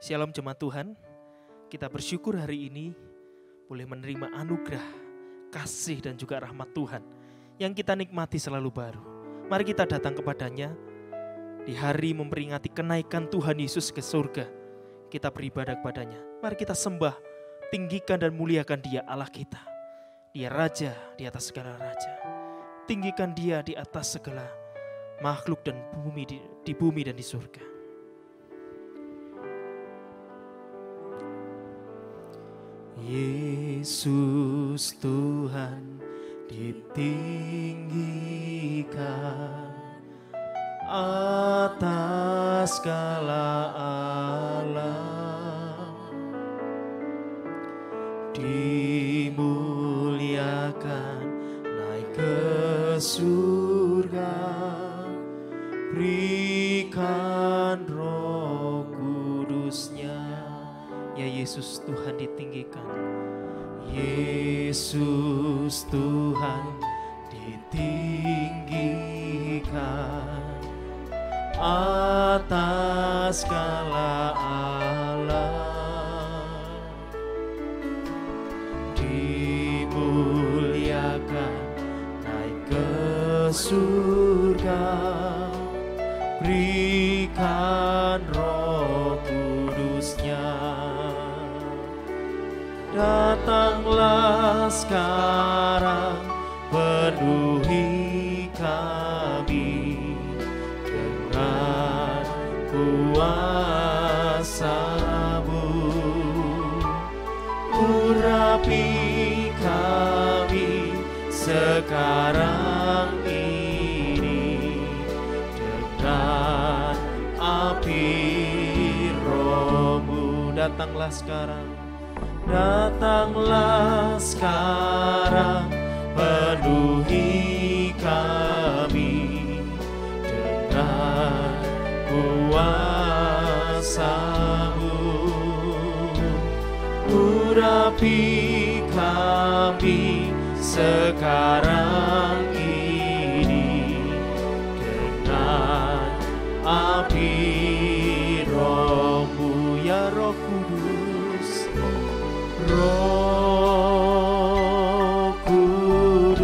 Shalom jemaat Tuhan, kita bersyukur hari ini boleh menerima anugerah, kasih dan juga rahmat Tuhan yang kita nikmati selalu baru. Mari kita datang kepadanya di hari memperingati kenaikan Tuhan Yesus ke surga. Kita beribadah kepadanya. Mari kita sembah, tinggikan dan muliakan Dia Allah kita. Dia Raja di atas segala raja. Tinggikan Dia di atas segala makhluk dan bumi di bumi dan di surga. Yesus Tuhan ditinggikan atas segala alam, dimuliakan naik ke surga, berikan Roh Kudus-Nya. Ya Yesus Tuhan ditinggikan, Yesus Tuhan ditinggikan atas segala alam, dimuliakan naik ke surga, berikan Roh Kudus-Nya. Datanglah sekarang, penuhi kami dengan kuasa-Mu, urapi kami sekarang ini dengan api Roh-Mu. Datanglah sekarang, datanglah sekarang, penuhi kami dengan kuasa-Mu, urapi kami sekarang ini dengan api Roh-Mu. Ya Roh Kudus, Roh Kudus,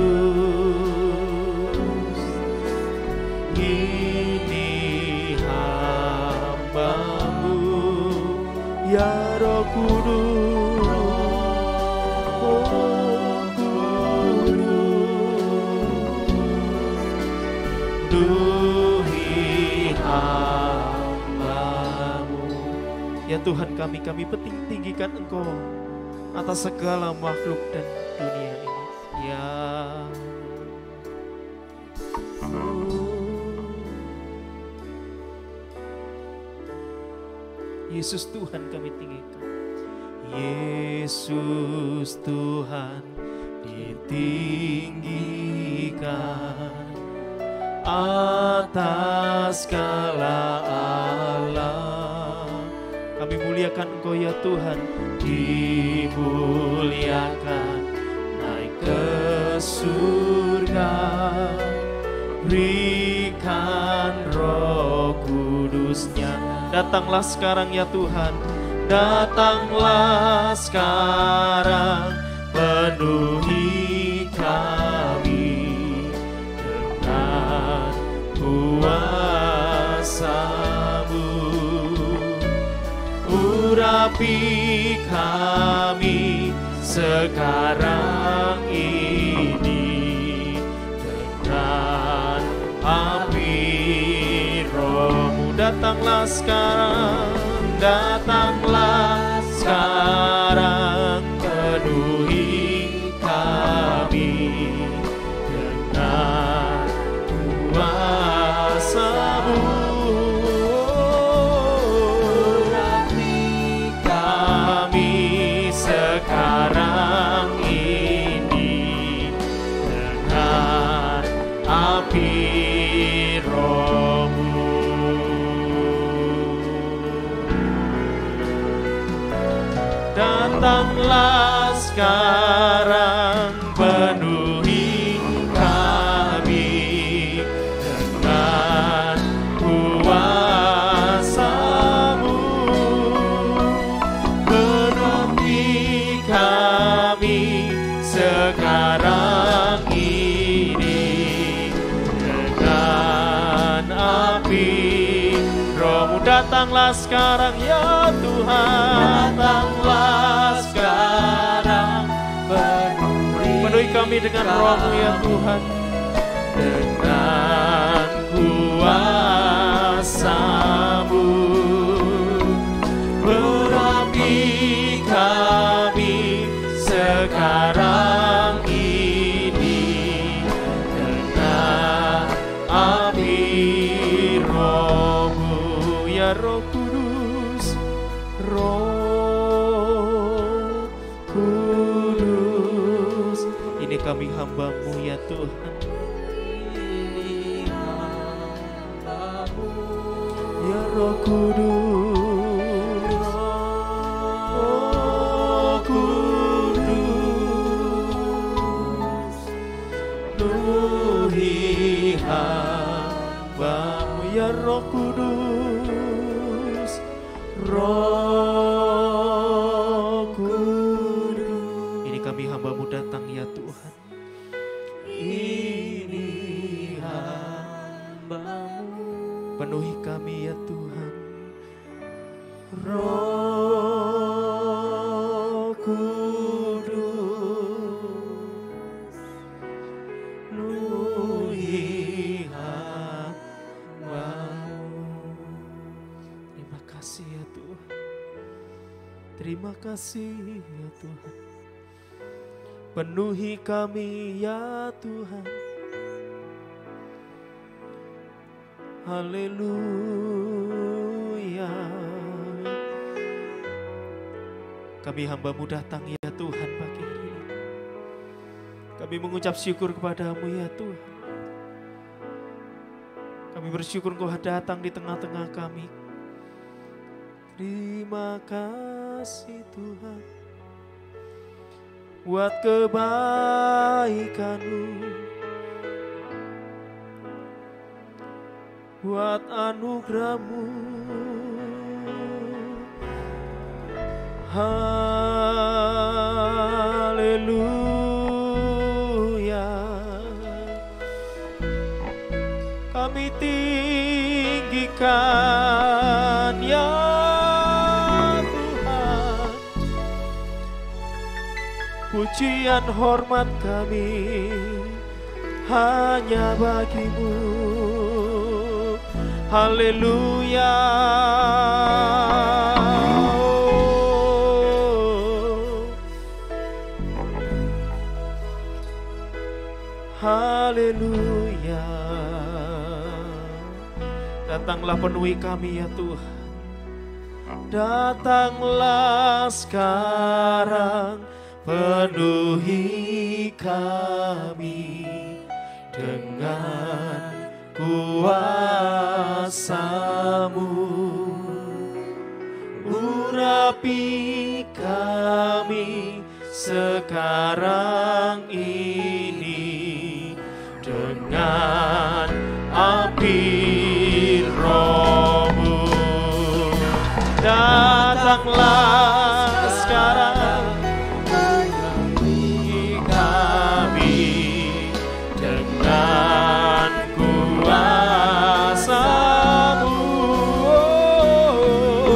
ini hamba-Mu. Ya Roh Kudus, Roh Kudus, penuhi hamba-Mu. Ya Tuhan, kami tinggikan Engkau atas segala makhluk dan dunia ini. Ya Yesus Tuhan kami tinggikan, Yesus Tuhan ditinggikan atas segala alam. Kami muliakan Engkau ya Tuhan, dimuliakan naik ke surga, berikan Roh Kudus-Nya. Datanglah sekarang ya Tuhan, datanglah sekarang, penuhi kami dengan kuasa-Mu, urapi kami sekarang ini dengan api Roh-Mu. Datanglah sekarang, datanglah sekarang, penuhi kami dengan kuasa-Mu, urapi kami sekarang ini dengan api Roh-Mu. Datanglah sekarang, penuhi kami dengan kuasa-Mu, Datanglah sekarang ya Tuhan, Datanglah sekarang, penuhi kami dengan roh-Mu ya Tuhan, dengan kuasa-Mu. Berapi kami sekarang ini dengan api Roh-Mu. ya Roh Kudus, Roh Kudus. Ini kami hamba-Mu ya Tuhan. Ya Roh Kudus, Roh Kudus, penuhi hamba-Mu ya Roh Kudus, Roh Kudus. Ini kami hamba-Mu datang ya Tuhan. Ini hamba-Mu, Penuhi kami ya Tuhan. Roh Kudus, penuhi hamba-Mu. Terima kasih ya Tuhan. Terima kasih ya Tuhan. Penuhi kami ya Tuhan. Haleluya. Kami hamba-Mu datang ya Tuhan pagi hari ini. Kami mengucap syukur kepada-Mu ya Tuhan. Kami bersyukur Engkau datang di tengah-tengah kami. Terima kasih Tuhan buat kebaikan-Mu, buat anugerah-Mu. Haleluya. Kami tinggikan ya Tuhan, pujian hormat kami hanya bagi-Mu. Haleluya. Haleluya. Datanglah penuhi kami ya Tuhan. Datanglah sekarang, penuhi kami dengan kuasa-Mu. Urapi kami sekarang ini dengan api Roh-Mu. Datanglah sekarang, penuhi kami dengan kuasa-Mu.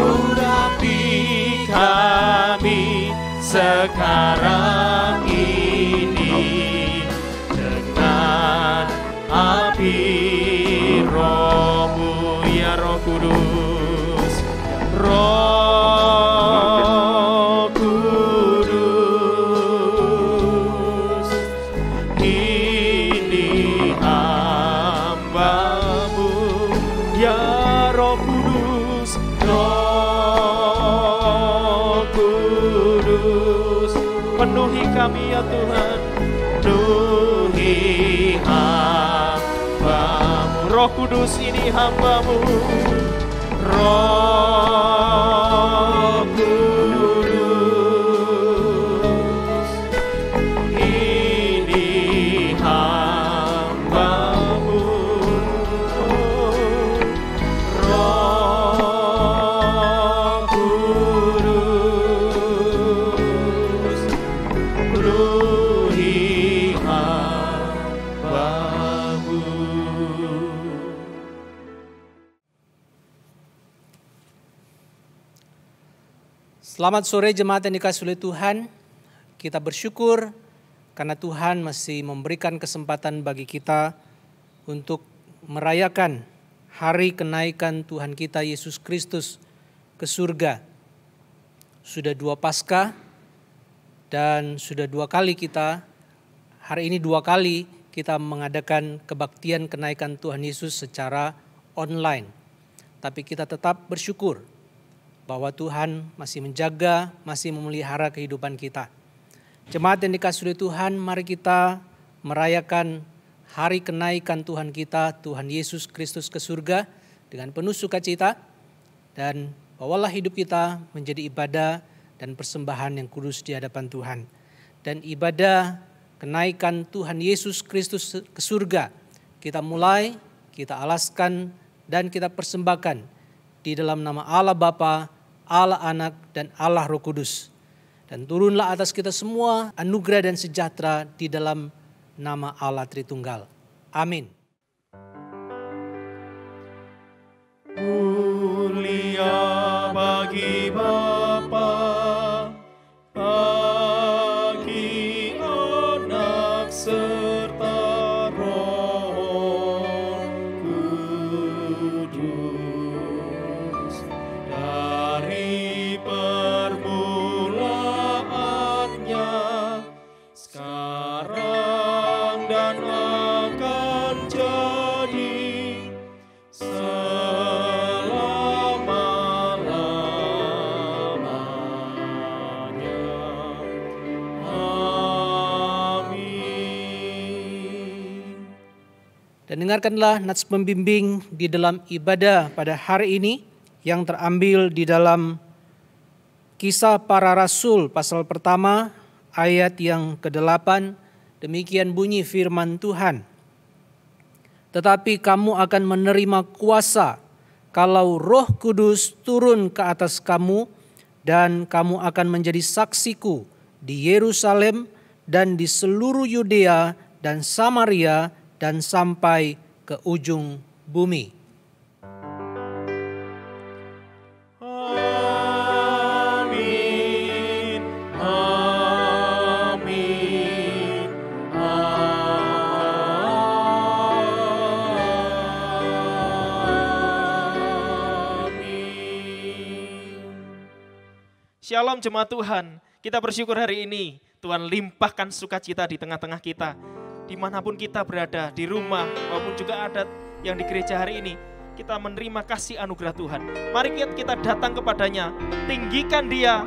Urapi kami sekarang ini dengan api Roh-Mu ya Roh Kudus, Roh Kudus. Ini hamba-Mu ya Roh Kudus, Roh Kudus. Penuhi kami ya Tuhan, penuhi hamba-Mu. Roh Kudus ini hamba-Mu, Roh Kudus. Ini hamba-Mu, Roh Kudus. Penuhi hamba-Mu. Selamat sore jemaat yang dikasihi oleh Tuhan. Kita bersyukur karena Tuhan masih memberikan kesempatan bagi kita untuk merayakan hari kenaikan Tuhan kita Yesus Kristus ke surga. Sudah 2 Paskah dan sudah 2 kali hari ini 2 kali kita mengadakan kebaktian kenaikan Tuhan Yesus secara online. Tapi kita tetap bersyukur bahwa Tuhan masih menjaga, masih memelihara kehidupan kita. Jemaat yang dikasihi oleh Tuhan, mari kita merayakan hari kenaikan Tuhan kita, Tuhan Yesus Kristus ke surga dengan penuh sukacita, dan bawalah hidup kita menjadi ibadah dan persembahan yang kudus di hadapan Tuhan. Dan ibadah kenaikan Tuhan Yesus Kristus ke surga kita mulai, kita alaskan dan kita persembahkan di dalam nama Allah Bapa, Allah Anak, dan Allah Roh Kudus. Dan turunlah atas kita semua anugerah dan sejahtera di dalam nama Allah Tritunggal. Amin. Mulia bagi Bapa, bagi Anak serta Roh Kudus, dari permulaannya, sekarang dan akan jadi selama-lamanya. Amin. Dan dengarkanlah nats pembimbing di dalam ibadah pada hari ini yang terambil di dalam Kisah Para Rasul pasal pertama ayat yang ke-8. Demikian bunyi firman Tuhan. Tetapi kamu akan menerima kuasa kalau Roh Kudus turun ke atas kamu, dan kamu akan menjadi saksiku di Yerusalem dan di seluruh Yudea dan Samaria dan sampai ke ujung bumi. Amin, amin, amin. Shalom jemaat Tuhan, kita bersyukur hari ini Tuhan limpahkan sukacita di tengah-tengah kita. Dimanapun kita berada, di rumah maupun juga ada yang di gereja hari ini, kita menerima kasih anugerah Tuhan. Mari kita datang kepadanya, tinggikan Dia,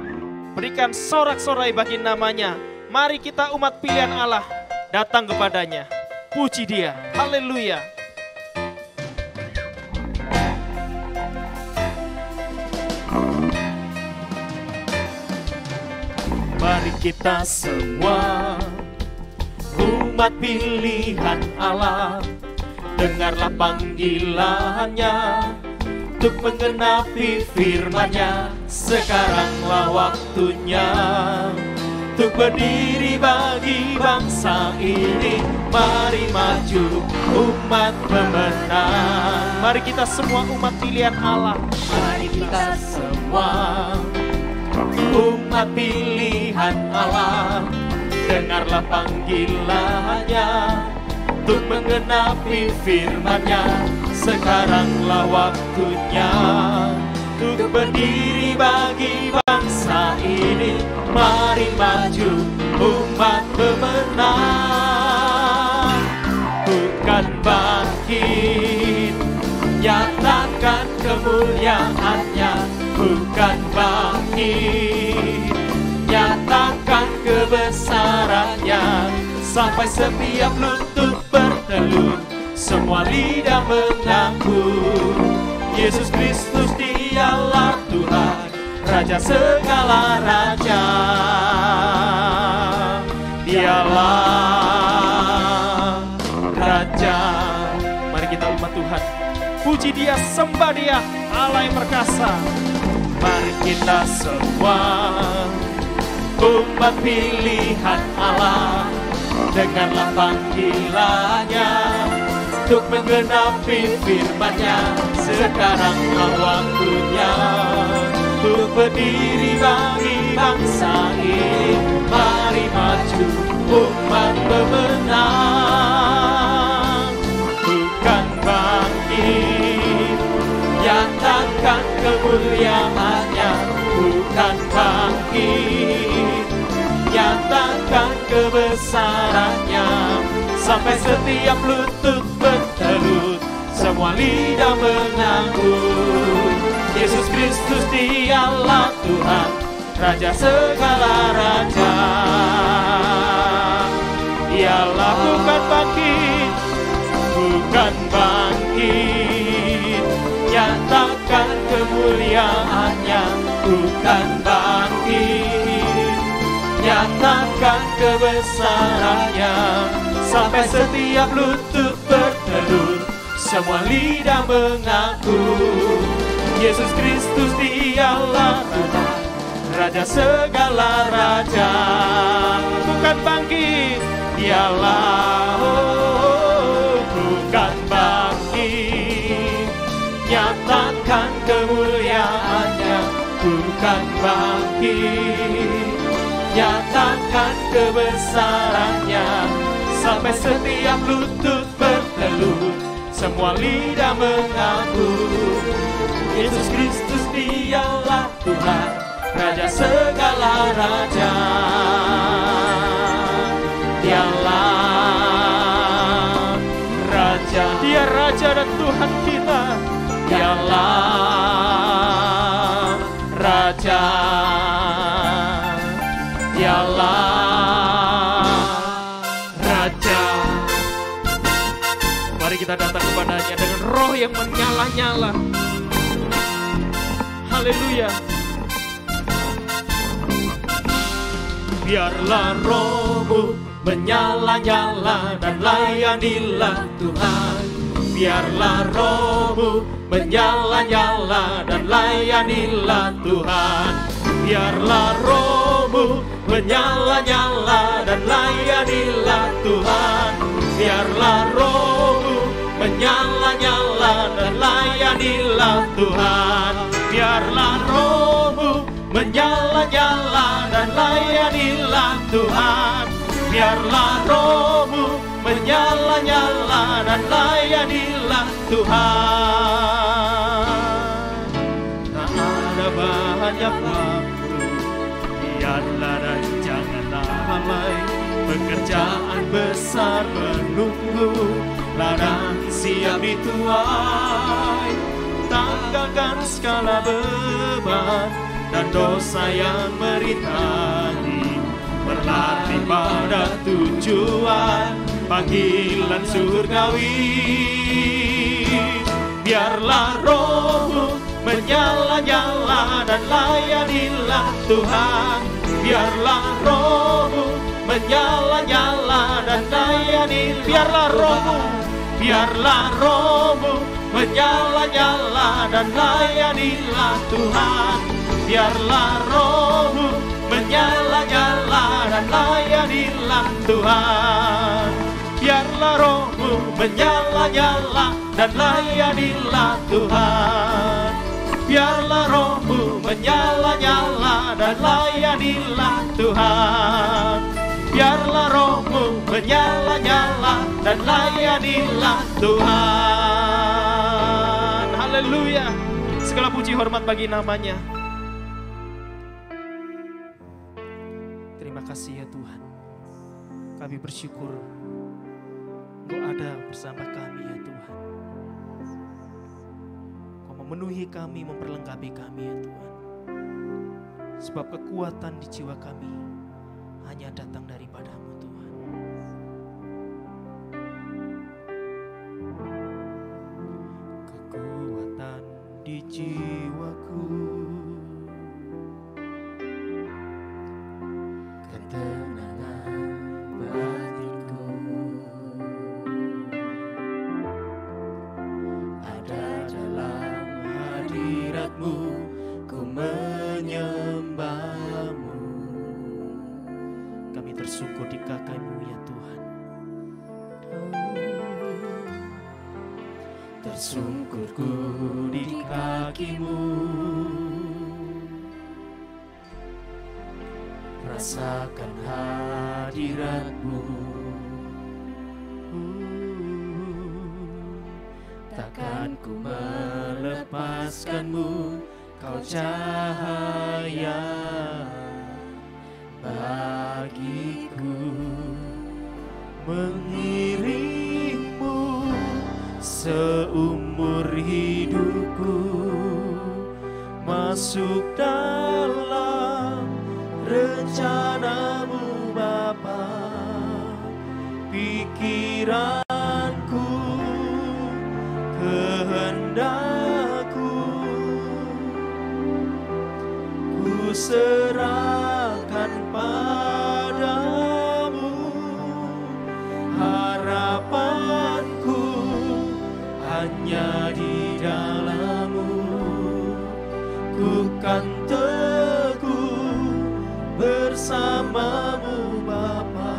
berikan sorak-sorai bagi namanya. Mari kita umat pilihan Allah datang kepadanya, puji Dia, haleluya. Mari kita semua umat pilihan Allah, dengarlah panggilannya untuk menggenapi firman-Nya. Sekaranglah waktunya untuk berdiri bagi bangsa ini. Mari maju umat pemenang. Mari kita semua umat pilihan Allah. Mari kita semua umat pilihan Allah, dengarlah panggilannya untuk menggenapi firman-Nya. Sekaranglah waktunya untuk berdiri bagi bangsa ini. Mari maju umat pemenang. Bukan bangkit, nyatakan kemuliaan-Nya. Bukan bangkit, nyatakan kebesaran-Nya. Sampai setiap lutut bertelur, semua lidah mengaku Yesus Kristus Dialah Tuhan, Raja segala raja. Dialah Raja. Mari kita umat Tuhan, puji Dia, sembah Dia, Allah yang perkasa. Mari kita semua umat pilihan Allah, dengarlah panggilannya untuk menggenapi firman-Nya. Sekaranglah waktunya untuk berdiri bagi bangsa ini. Mari maju umat pemenang, bukan bangkit, nyatakan kemuliaannya. Bukan bangkit, nyatakan kebesarannya. Sampai setiap lutut bertelut, semua lidah mengaku, Yesus Kristus Dialah Tuhan, Raja segala raja. Dialah bukan bangkit, bukan bangkit, nyatakan kemuliaannya. Bukan bangkit, nyatakan kebesarannya. Sampai setiap lutut bertelut, semua lidah mengaku, Yesus Kristus Dialah Tuhan, Raja segala raja. Bukan bangkit, Dialah, bukan bangkit, nyatakan kemuliaannya. Bukan bangkit, nyatakan kebesarannya. Sampai setiap lutut bertelut, semua lidah mengaku, Yesus Kristus Dialah Tuhan, Raja segala raja. Dialah Raja, Dia Raja dan Tuhan kita. Dialah Raja, Dialah Raja. Mari kita datang kepadanya dengan roh yang menyala-nyala. Haleluya. Biarlah rohmu menyala-nyala dan layanilah Tuhan. Biarlah rohmu menyala-nyala dan layanilah Tuhan. Biarlah rohmu menyala-nyala dan layanilah Tuhan. Biarlah rohmu menyala-nyala dan layanilah Tuhan. Biarlah rohmu menyala-nyala dan layanilah Tuhan. Biarlah rohmu menyala-nyala dan layanilah Tuhan. Tak ada banyak waktu, biarlah dan janganlah lalai. Pekerjaan besar menunggu, ladang siap dituai. Tanggalkan segala beban dan dosa yang merintangi. Berlari pada tujuan panggilan surgawi. Biarlah rohmu menyala-nyala dan layanilah Tuhan. Biarlah rohmu menyala-nyala dan layani. Biarlah rohmu, biarlah rohmu menyala-nyala dan layanilah Tuhan. Biarlah rohmu menyala-nyala dan layanilah Tuhan. Biarlah rohmu menyala-nyala dan layanilah Tuhan. Biarlah rohmu menyala-nyala dan layanilah Tuhan. Biarlah rohmu menyala-nyala dan layanilah Tuhan. Haleluya. Segala puji hormat bagi namanya. Terima kasih ya Tuhan. Kami bersyukur Engkau ada bersama kami ya Tuhan. Kau memenuhi kami, memperlengkapi kami ya Tuhan. Sebab kekuatan di jiwa kami hanya datang daripada-Mu Tuhan. Kekuatan di jiwaku, ketenangan batinku, ada dalam hadirat-Mu, ku menyembah-Mu. Kami tersungkur di kaki-Mu ya Tuhan. Tersungkurku di kaki-Mu, rasakan hadirat-Mu. Takkan ku melepaskan-Mu, Kau cahaya bagiku. Mengiring-Mu seumur hidupku, masuk dalam rencana-Mu Bapa. Pikiranku, kehendakku, ku serahkan padamu. Harapanku hanya di dalam-Mu. Ku kan teguh bersama-Mu Bapa.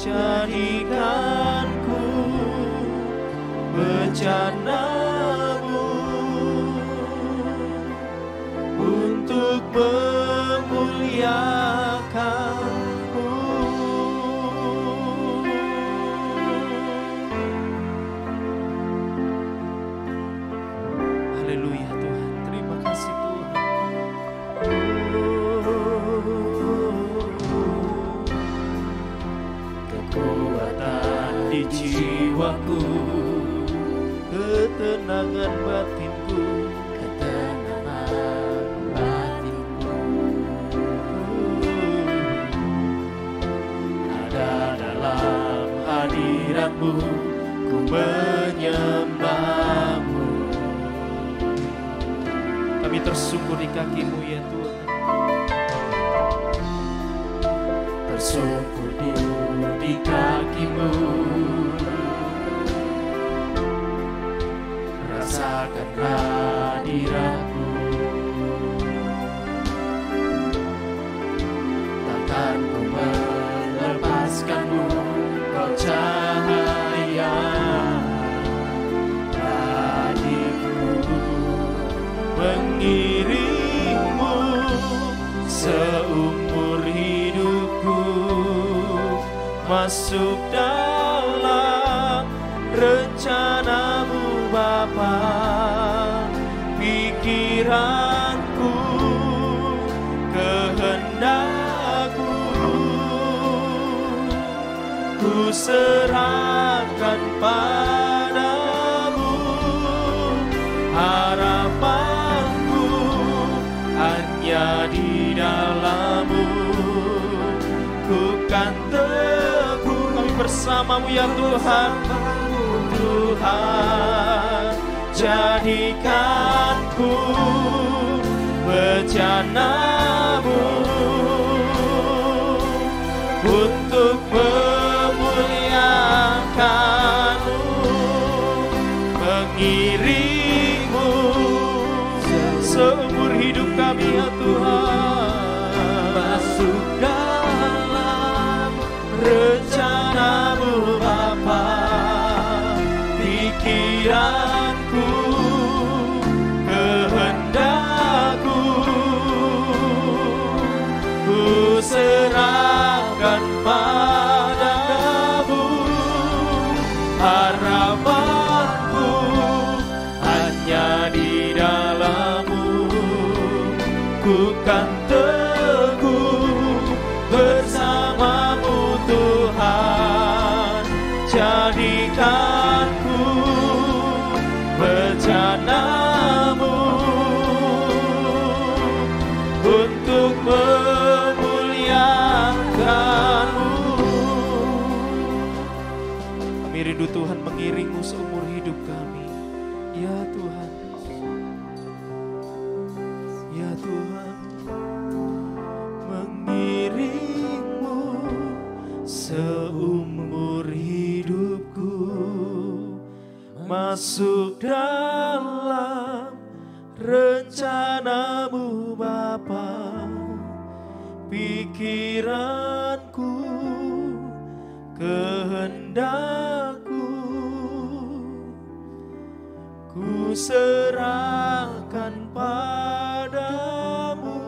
Jadikanku bejana-Mu untuk memuliakan-Mu. Haleluya Tuhan, terima kasih Tuhan. Kekuatan di jiwaku, ketenangan batinku, ketenangan batinku, ada dalam hadirat-Mu, ku menyembah-Mu. Kami tersungkur di kaki-Mu ya Tuhan, tersungkur di kaki-Mu. Rasakan hadirat-Mu, takkan ku melepaskan-Mu, Kau cahaya bagiku. Mengiring-Mu seumur hidupku, masuk dalam rencana-Mu Bapa. Pikiranku, kehendakku, ku serahkan padamu. Harapanku hanya di dalam-Mu. Ku kan teguh, kami bersama-Mu ya Tuhan. Tuhan, jadikanku bejana-Mu untuk memuliakan-Mu. Mengiring-Mu seumur hidup kami ya Tuhan. Masuk dalam rencana-Mu Bapa. Pikiranku, kehendakku, ku serahkan padamu. Harapanku hanya di dalam-Mu. Ku kan teguh bersama-Mu Tuhan. Jadikanku bejana-Mu untuk memuliakan-Mu. Kami rindu Tuhan mengiring-Mu seumur hidup kami. Ya Tuhan, ya Tuhan, mengiring-Mu seumur hidupku, masuk dalam rencana-Mu Bapa. Pikiranku, kehendakku, ku serahkan padamu.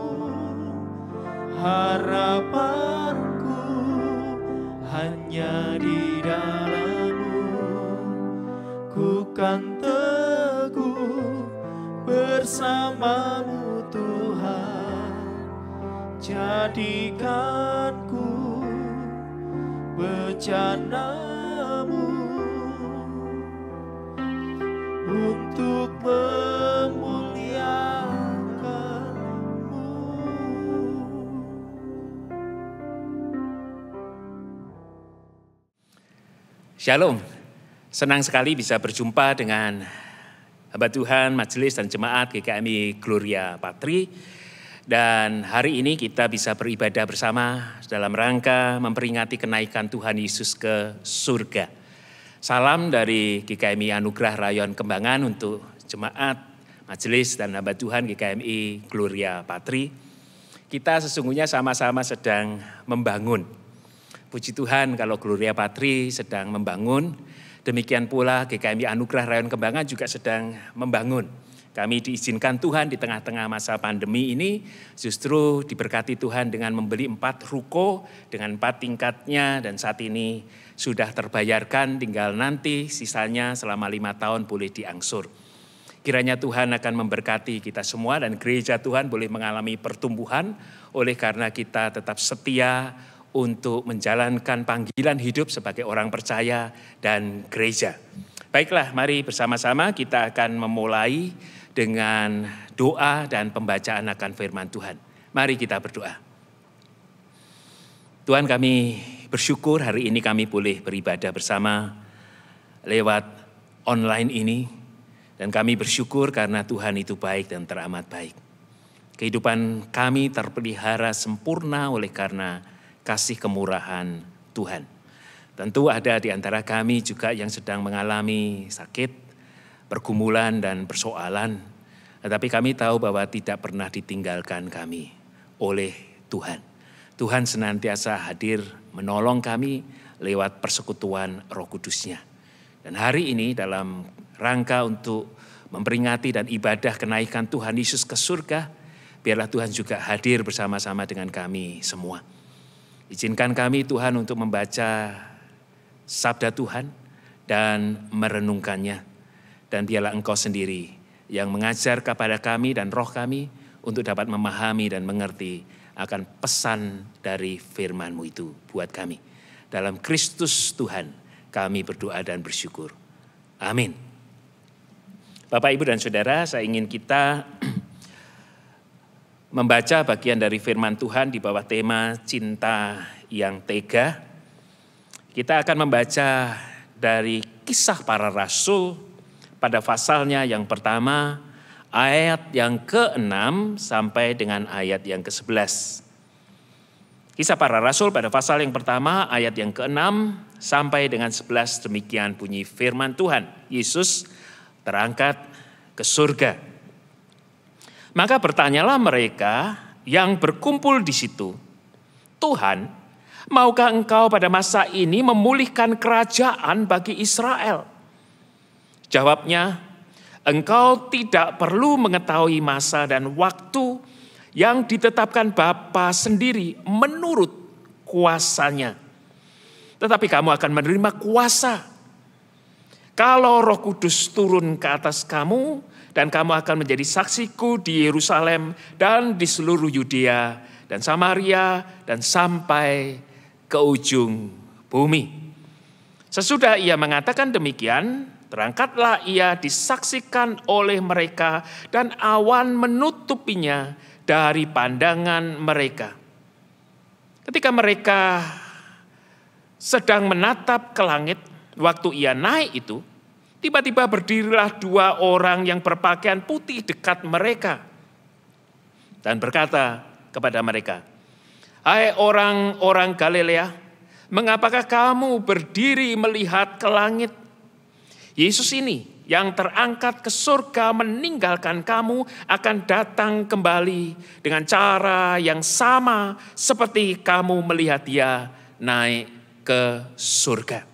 harapanku hanya di dalam-Mu. Ku kan teguh bersama-Mu Tuhan, jadikanku bejana-Mu untuk memuliakan-Mu. Shalom, senang sekali bisa berjumpa dengan hamba Tuhan, majelis dan jemaat GKMI Gloria Patri. Dan hari ini kita bisa beribadah bersama dalam rangka memperingati kenaikan Tuhan Yesus ke surga. Salam dari GKMI Anugerah Rayon Kembangan untuk jemaat, majelis dan hamba Tuhan GKMI Gloria Patri. Kita sesungguhnya sama-sama sedang membangun. Puji Tuhan kalau Gloria Patri sedang membangun, demikian pula GKMI Anugerah Rayon Kembangan juga sedang membangun. Kami diizinkan Tuhan di tengah-tengah masa pandemi ini justru diberkati Tuhan dengan membeli 4 ruko dengan 4 tingkatnya, dan saat ini sudah terbayarkan, tinggal nanti sisanya selama 5 tahun boleh diangsur. Kiranya Tuhan akan memberkati kita semua dan gereja Tuhan boleh mengalami pertumbuhan oleh karena kita tetap setia untuk menjalankan panggilan hidup sebagai orang percaya dan gereja. Baiklah, mari bersama-sama kita akan memulai dengan doa dan pembacaan akan firman Tuhan. Mari kita berdoa. Tuhan, kami bersyukur hari ini kami boleh beribadah bersama lewat online ini. Dan kami bersyukur karena Tuhan itu baik dan teramat baik. Kehidupan kami terpelihara sempurna oleh karena kasih kemurahan Tuhan. Tentu ada di antara kami juga yang sedang mengalami sakit, pergumulan dan persoalan. Tetapi kami tahu bahwa tidak pernah ditinggalkan kami oleh Tuhan. Tuhan senantiasa hadir menolong kami lewat persekutuan Roh Kudus-Nya. Dan hari ini dalam rangka untuk memperingati dan ibadah kenaikan Tuhan Yesus ke surga, biarlah Tuhan juga hadir bersama-sama dengan kami semua. Izinkan kami Tuhan untuk membaca sabda Tuhan dan merenungkannya. Dan biarlah Engkau sendiri yang mengajar kepada kami dan roh kami untuk dapat memahami dan mengerti akan pesan dari firman-Mu itu buat kami. Dalam Kristus Tuhan kami berdoa dan bersyukur. Amin. Bapak, Ibu dan Saudara, saya ingin kita membaca bagian dari firman Tuhan di bawah tema cinta yang tega. Kita akan membaca dari Kisah Para Rasul pada pasalnya yang pertama, ayat yang ke-6 sampai dengan ayat yang ke-11. Kisah Para Rasul pada pasal yang pertama, ayat yang ke-6 sampai dengan 11, demikian bunyi firman Tuhan. Yesus terangkat ke surga. Maka bertanyalah mereka yang berkumpul di situ, Tuhan, maukah Engkau pada masa ini memulihkan kerajaan bagi Israel? Jawabnya, Engkau tidak perlu mengetahui masa dan waktu yang ditetapkan Bapa sendiri menurut kuasanya. Tetapi kamu akan menerima kuasa kalau Roh Kudus turun ke atas kamu, dan kamu akan menjadi saksiku di Yerusalem dan di seluruh Yudea dan Samaria dan sampai ke ujung bumi. Sesudah ia mengatakan demikian, terangkatlah ia disaksikan oleh mereka dan awan menutupinya dari pandangan mereka. Ketika mereka sedang menatap ke langit, waktu ia naik itu, tiba-tiba berdirilah 2 orang yang berpakaian putih dekat mereka dan berkata kepada mereka, "Hai orang-orang Galilea, mengapakah kamu berdiri melihat ke langit? Yesus ini yang terangkat ke surga meninggalkan kamu akan datang kembali dengan cara yang sama seperti kamu melihat dia naik ke surga."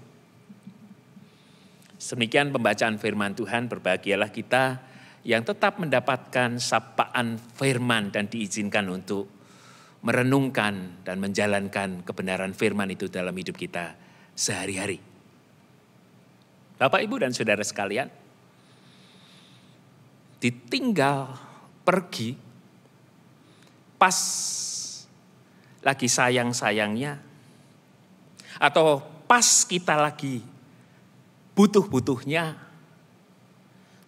Demikian pembacaan firman Tuhan. Berbahagialah kita yang tetap mendapatkan sapaan firman dan diizinkan untuk merenungkan dan menjalankan kebenaran firman itu dalam hidup kita sehari-hari. Bapak, Ibu, dan saudara sekalian, ditinggal pergi pas lagi sayang-sayangnya, atau pas kita lagi butuh-butuhnya,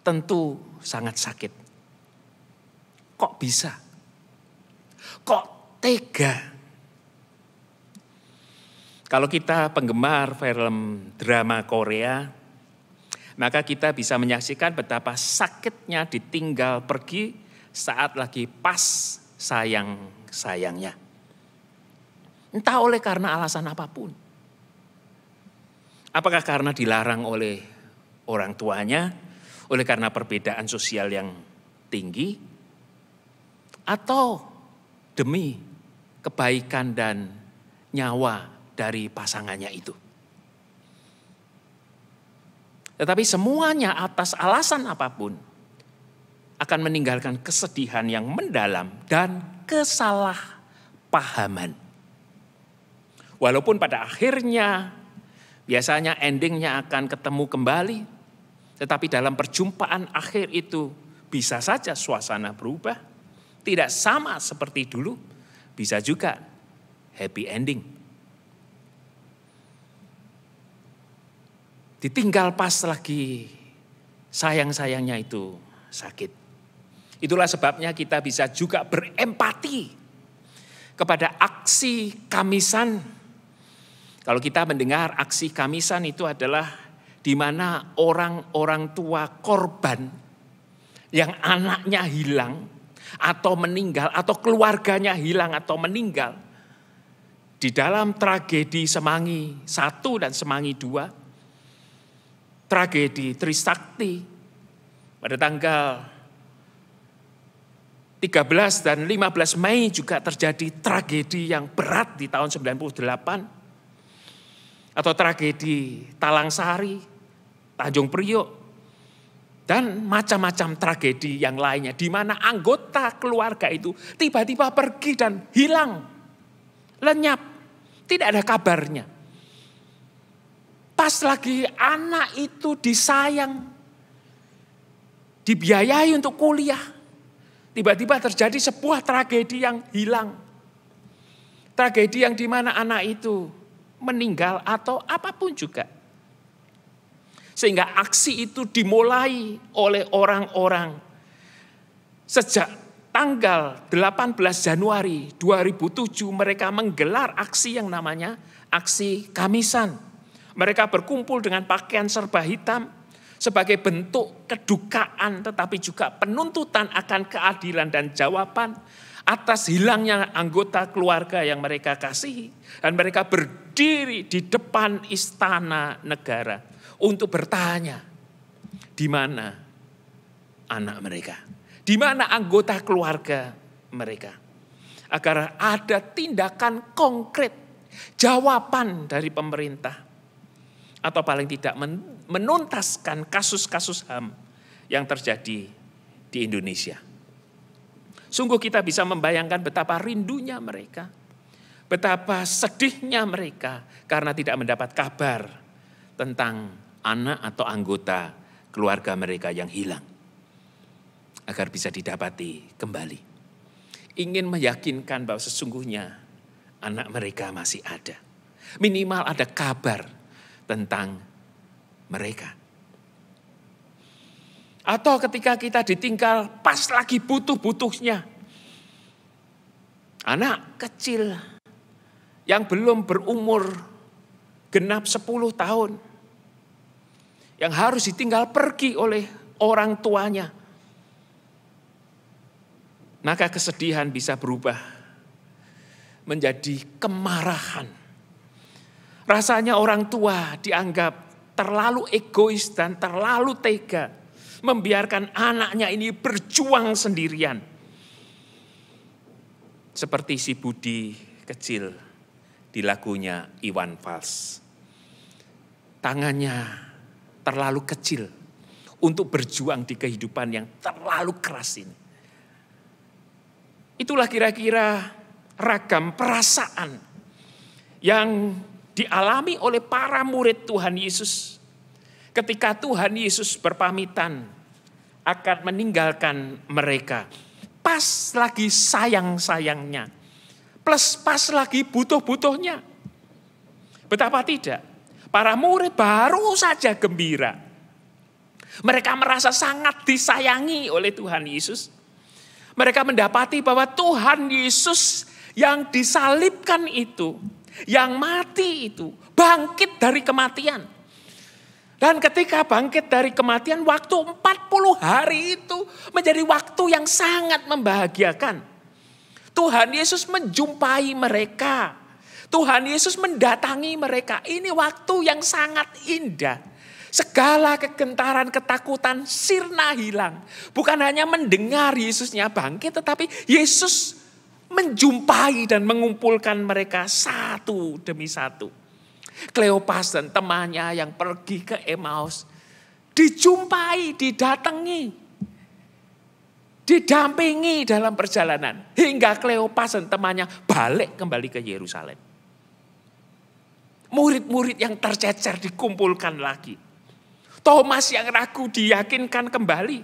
tentu sangat sakit. Kok bisa? Kok tega? Kalau kita penggemar film drama Korea, maka kita bisa menyaksikan betapa sakitnya ditinggal pergi saat lagi pas sayang-sayangnya. Entah oleh karena alasan apapun. Apakah karena dilarang oleh orang tuanya, oleh karena perbedaan sosial yang tinggi, atau demi kebaikan dan nyawa dari pasangannya itu. Tetapi semuanya atas alasan apapun akan meninggalkan kesedihan yang mendalam dan kesalahpahaman. Walaupun pada akhirnya biasanya endingnya akan ketemu kembali, tetapi dalam perjumpaan akhir itu bisa saja suasana berubah, tidak sama seperti dulu, bisa juga happy ending. Ditinggal pas lagi sayang-sayangnya itu sakit. Itulah sebabnya kita bisa juga berempati kepada aksi kamisan. Kalau kita mendengar aksi kamisan itu adalah di mana orang-orang tua korban yang anaknya hilang atau meninggal atau keluarganya hilang atau meninggal di dalam tragedi Semanggi 1 dan Semanggi 2. Tragedi Trisakti pada tanggal 13 dan 15 Mei juga terjadi tragedi yang berat di tahun 98. Atau tragedi Talang Sari, Tanjung Priok, dan macam-macam tragedi yang lainnya. Di mana anggota keluarga itu tiba-tiba pergi dan hilang, lenyap, tidak ada kabarnya. Pas lagi anak itu disayang, dibiayai untuk kuliah, tiba-tiba terjadi sebuah tragedi yang hilang. Tragedi yang di mana anak itu meninggal atau apapun juga. Sehingga aksi itu dimulai oleh orang-orang sejak tanggal 18 Januari 2007 mereka menggelar aksi yang namanya aksi Kamisan. Mereka berkumpul dengan pakaian serba hitam sebagai bentuk kedukaan tetapi juga penuntutan akan keadilan dan jawaban atas hilangnya anggota keluarga yang mereka kasihi. Dan mereka berdiri di depan istana negara untuk bertanya, di mana anak mereka? Di mana anggota keluarga mereka? Agar ada tindakan konkret, jawaban dari pemerintah. Atau paling tidak menuntaskan kasus-kasus HAM yang terjadi di Indonesia. Sungguh kita bisa membayangkan betapa rindunya mereka, betapa sedihnya mereka karena tidak mendapat kabar tentang anak atau anggota keluarga mereka yang hilang. Agar bisa didapati kembali. Ingin meyakinkan bahwa sesungguhnya anak mereka masih ada. Minimal ada kabar tentang mereka. Atau ketika kita ditinggal pas lagi butuh-butuhnya. Anak kecil yang belum berumur genap 10 tahun. Yang harus ditinggal pergi oleh orang tuanya. Maka kesedihan bisa berubah menjadi kemarahan. Rasanya orang tua dianggap terlalu egois dan terlalu tega. Membiarkan anaknya ini berjuang sendirian. Seperti si Budi kecil di lagunya Iwan Fals. Tangannya terlalu kecil untuk berjuang di kehidupan yang terlalu keras ini. Itulah kira-kira ragam perasaan yang dialami oleh para murid Tuhan Yesus ketika Tuhan Yesus berpamitan akan meninggalkan mereka. Pas lagi sayang-sayangnya, plus pas lagi butuh-butuhnya. Betapa tidak, para murid baru saja gembira. Mereka merasa sangat disayangi oleh Tuhan Yesus. Mereka mendapati bahwa Tuhan Yesus yang disalibkan itu, yang mati itu, bangkit dari kematian. Dan ketika bangkit dari kematian, waktu 40 hari itu menjadi waktu yang sangat membahagiakan. Tuhan Yesus menjumpai mereka. Tuhan Yesus mendatangi mereka. Ini waktu yang sangat indah. Segala kegentaran, ketakutan sirna hilang. Bukan hanya mendengar Yesusnya bangkit, tetapi Yesus menjumpai dan mengumpulkan mereka satu demi satu. Kleopas dan temannya yang pergi ke Emmaus dijumpai, didatangi, didampingi dalam perjalanan. Hingga Kleopas dan temannya balik kembali ke Yerusalem. Murid-murid yang tercecer dikumpulkan lagi. Thomas yang ragu diyakinkan kembali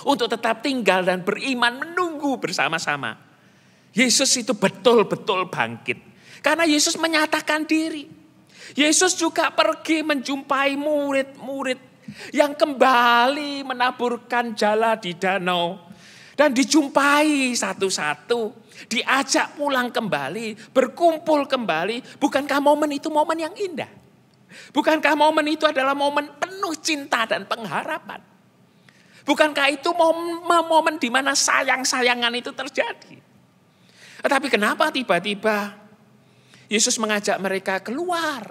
untuk tetap tinggal dan beriman menunggu bersama-sama. Yesus itu betul-betul bangkit. Karena Yesus menyatakan diri. Yesus juga pergi menjumpai murid-murid yang kembali menaburkan jala di danau. Dan dijumpai satu-satu. Diajak pulang kembali, berkumpul kembali. Bukankah momen itu momen yang indah? Bukankah momen itu adalah momen penuh cinta dan pengharapan? Bukankah itu momen di mana sayang-sayangan itu terjadi? Tetapi kenapa tiba-tiba Yesus mengajak mereka keluar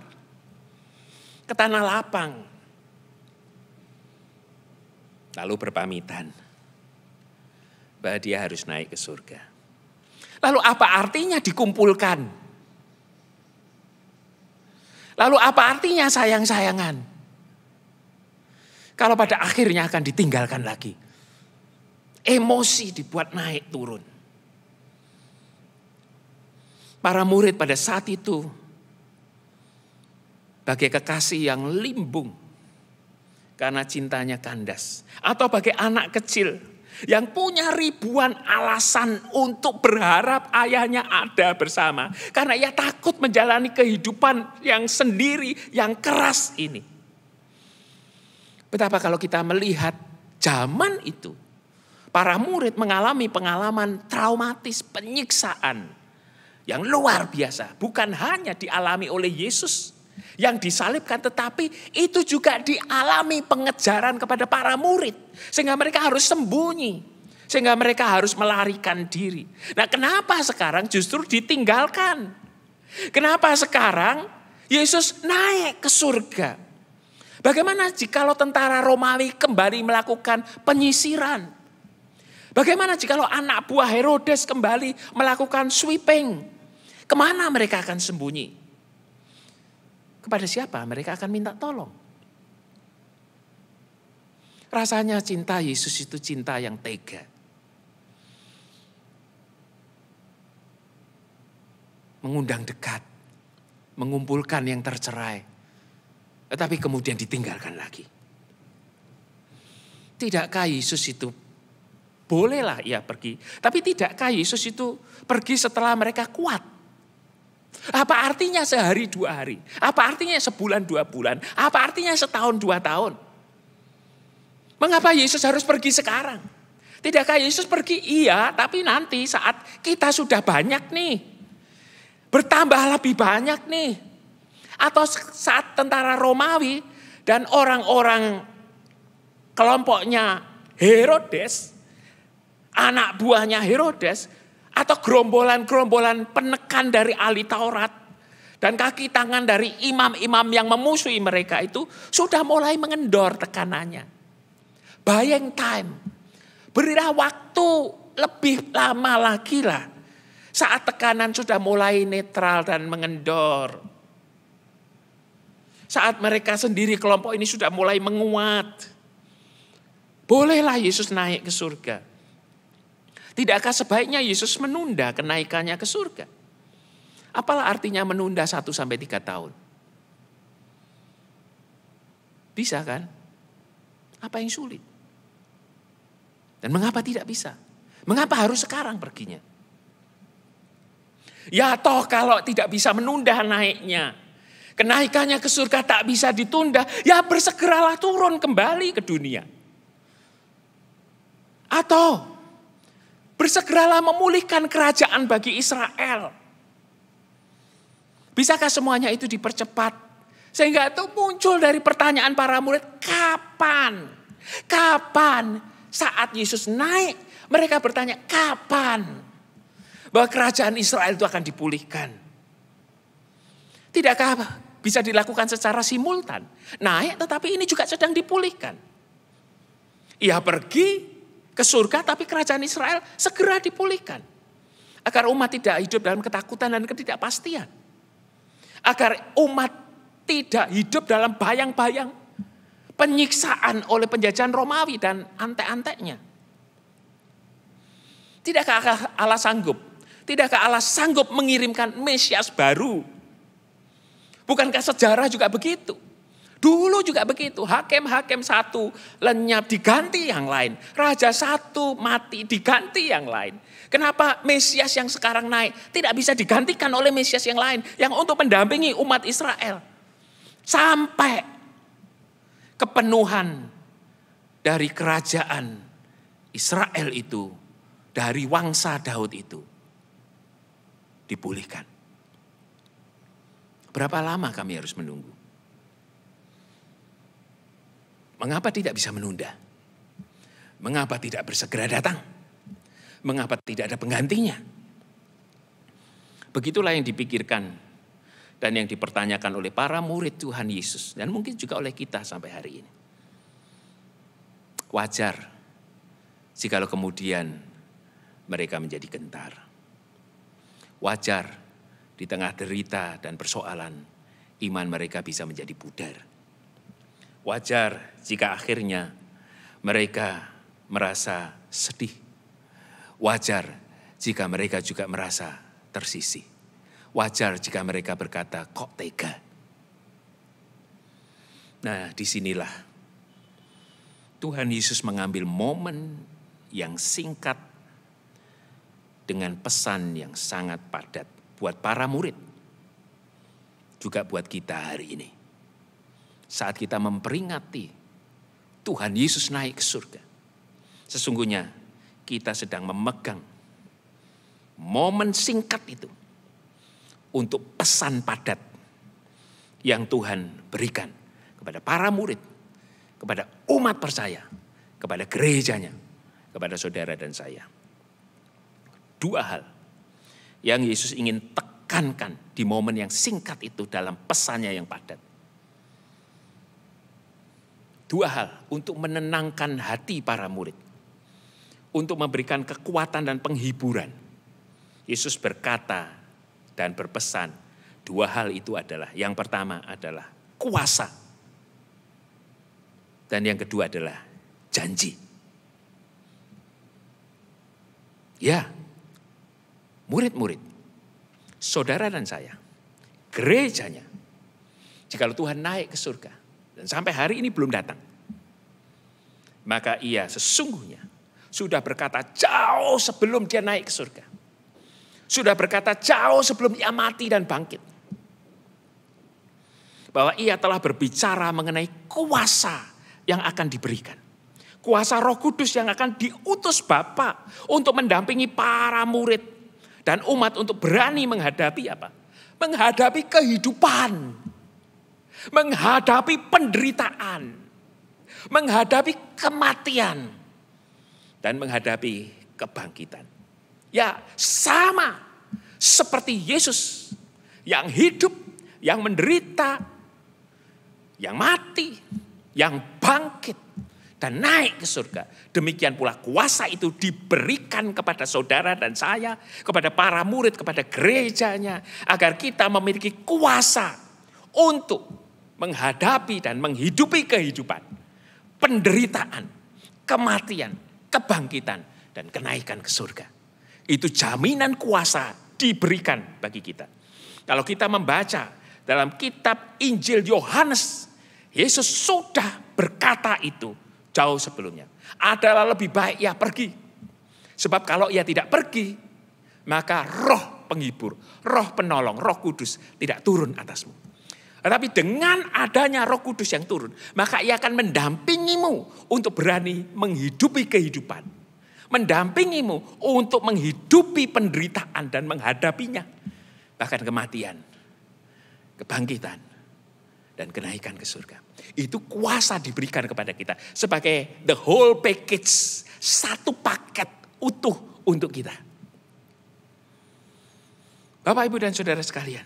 ke tanah lapang. Lalu berpamitan bahwa dia harus naik ke surga. Lalu apa artinya dikumpulkan? Lalu apa artinya sayang-sayangan? Kalau pada akhirnya akan ditinggalkan lagi. Emosi dibuat naik turun. Para murid pada saat itu bagai kekasih yang limbung karena cintanya kandas. Atau bagai anak kecil yang punya ribuan alasan untuk berharap ayahnya ada bersama. Karena ia takut menjalani kehidupan yang sendiri, yang keras ini. Betapa kalau kita melihat zaman itu, para murid mengalami pengalaman traumatis, penyiksaan yang luar biasa. Bukan hanya dialami oleh Yesus yang disalibkan, tetapi itu juga dialami pengejaran kepada para murid. Sehingga mereka harus sembunyi. Sehingga mereka harus melarikan diri. Nah, kenapa sekarang justru ditinggalkan? Kenapa sekarang Yesus naik ke surga? Bagaimana jikalau tentara Romawi kembali melakukan penyisiran? Bagaimana jikalau anak buah Herodes kembali melakukan sweeping? Kemana mereka akan sembunyi? Kepada siapa mereka akan minta tolong? Rasanya cinta Yesus itu cinta yang tega. Mengundang dekat, mengumpulkan yang tercerai, tetapi kemudian ditinggalkan lagi. Tidakkah Yesus itu bolehlah ia pergi, tapi tidakkah Yesus itu pergi setelah mereka kuat? Apa artinya sehari 2 hari? Apa artinya sebulan 2 bulan? Apa artinya setahun 2 tahun? Mengapa Yesus harus pergi sekarang? Tidakkah Yesus pergi? Iya, tapi nanti saat kita sudah banyak nih. Bertambah lebih banyak nih. Atau saat tentara Romawi dan orang-orang kelompoknya Herodes, anak buahnya Herodes, atau gerombolan-gerombolan penekan dari ahli Taurat dan kaki tangan dari imam-imam yang memusuhi mereka itu sudah mulai mengendor tekanannya. Buying time. Berilah waktu lebih lama lagi lah. Saat tekanan sudah mulai netral dan mengendor. Saat mereka sendiri kelompok ini sudah mulai menguat. Bolehlah Yesus naik ke surga. Tidakkah sebaiknya Yesus menunda kenaikannya ke surga? Apalah artinya menunda 1 sampai 3 tahun? Bisa kan? Apa yang sulit? Dan mengapa tidak bisa? Mengapa harus sekarang perginya? Ya toh kalau tidak bisa menunda naiknya, kenaikannya ke surga tak bisa ditunda, ya bersegeralah turun kembali ke dunia. Atau bersegeralah memulihkan kerajaan bagi Israel. Bisakah semuanya itu dipercepat? Sehingga itu muncul dari pertanyaan para murid, kapan? Kapan saat Yesus naik? Mereka bertanya, kapan? Bahwa kerajaan Israel itu akan dipulihkan. Tidakkah bisa dilakukan secara simultan? Naik tetapi ini juga sedang dipulihkan. Ia pergi ke surga tapi kerajaan Israel segera dipulihkan. Agar umat tidak hidup dalam ketakutan dan ketidakpastian. Agar umat tidak hidup dalam bayang-bayang penyiksaan oleh penjajahan Romawi dan antek-anteknya. Tidakkah Allah sanggup? Tidakkah Allah sanggup mengirimkan Mesias baru? Bukankah sejarah juga begitu? Dulu juga begitu, hakim-hakim satu lenyap diganti yang lain. Raja satu mati diganti yang lain. Kenapa Mesias yang sekarang naik tidak bisa digantikan oleh Mesias yang lain yang untuk mendampingi umat Israel? Sampai kepenuhan dari kerajaan Israel itu, dari wangsa Daud itu dipulihkan. Berapa lama kami harus menunggu? Mengapa tidak bisa menunda? Mengapa tidak bersegera datang? Mengapa tidak ada penggantinya? Begitulah yang dipikirkan dan yang dipertanyakan oleh para murid Tuhan Yesus. Dan mungkin juga oleh kita sampai hari ini. Wajar jikalau kemudian mereka menjadi gentar. Wajar di tengah derita dan persoalan iman mereka bisa menjadi pudar. Wajar jika akhirnya mereka merasa sedih. Wajar jika mereka juga merasa tersisih. Wajar jika mereka berkata, kok tega? Nah, disinilah Tuhan Yesus mengambil momen yang singkat dengan pesan yang sangat padat buat para murid. Juga buat kita hari ini. Saat kita memperingati Tuhan Yesus naik ke surga. Sesungguhnya kita sedang memegang momen singkat itu untuk pesan padat yang Tuhan berikan kepada para murid, kepada umat percaya, kepada gerejanya, kepada saudara dan saya. 2 hal yang Yesus ingin tekankan di momen yang singkat itu dalam pesannya yang padat. 2 hal untuk menenangkan hati para murid. Untuk memberikan kekuatan dan penghiburan. Yesus berkata dan berpesan 2 hal itu adalah, yang pertama adalah kuasa. Dan yang kedua adalah janji. Ya, murid-murid, saudara dan saya, gerejanya, jikalau Tuhan naik ke surga, dan sampai hari ini belum datang, maka ia sesungguhnya sudah berkata jauh sebelum dia naik ke surga. Sudah berkata jauh sebelum ia mati dan bangkit. Bahwa ia telah berbicara mengenai kuasa yang akan diberikan. Kuasa Roh Kudus yang akan diutus Bapa untuk mendampingi para murid dan umat untuk berani menghadapi apa? Menghadapi kehidupan. Menghadapi penderitaan, menghadapi kematian, dan menghadapi kebangkitan. Ya, sama seperti Yesus yang hidup, yang menderita, yang mati, yang bangkit, dan naik ke surga. Demikian pula kuasa itu diberikan kepada saudara dan saya, kepada para murid, kepada gerejanya, agar kita memiliki kuasa untuk menghadapi dan menghidupi kehidupan, penderitaan, kematian, kebangkitan, dan kenaikan ke surga. Itu jaminan kuasa diberikan bagi kita. Kalau kita membaca dalam kitab Injil Yohanes, Yesus sudah berkata itu jauh sebelumnya. Adalah lebih baik ia pergi. Sebab kalau ia tidak pergi, maka roh penghibur, roh penolong, roh kudus tidak turun atasmu. Tetapi dengan adanya roh kudus yang turun, maka ia akan mendampingimu untuk berani menghidupi kehidupan. Mendampingimu untuk menghidupi penderitaan dan menghadapinya. Bahkan kematian, kebangkitan, dan kenaikan ke surga. Itu kuasa diberikan kepada kita sebagai the whole package, satu paket utuh untuk kita. Bapak, Ibu, dan saudara sekalian,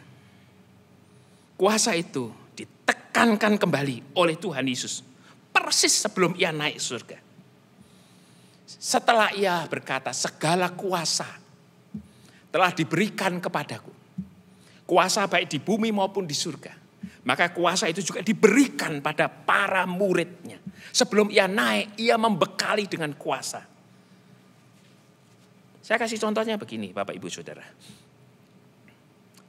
kuasa itu ditekankan kembali oleh Tuhan Yesus persis sebelum ia naik surga. Setelah ia berkata, segala kuasa telah diberikan kepadaku. Kuasa baik di bumi maupun di surga. Maka kuasa itu juga diberikan pada para muridnya. Sebelum ia naik, ia membekali dengan kuasa. Saya kasih contohnya begini, Bapak, Ibu, Saudara.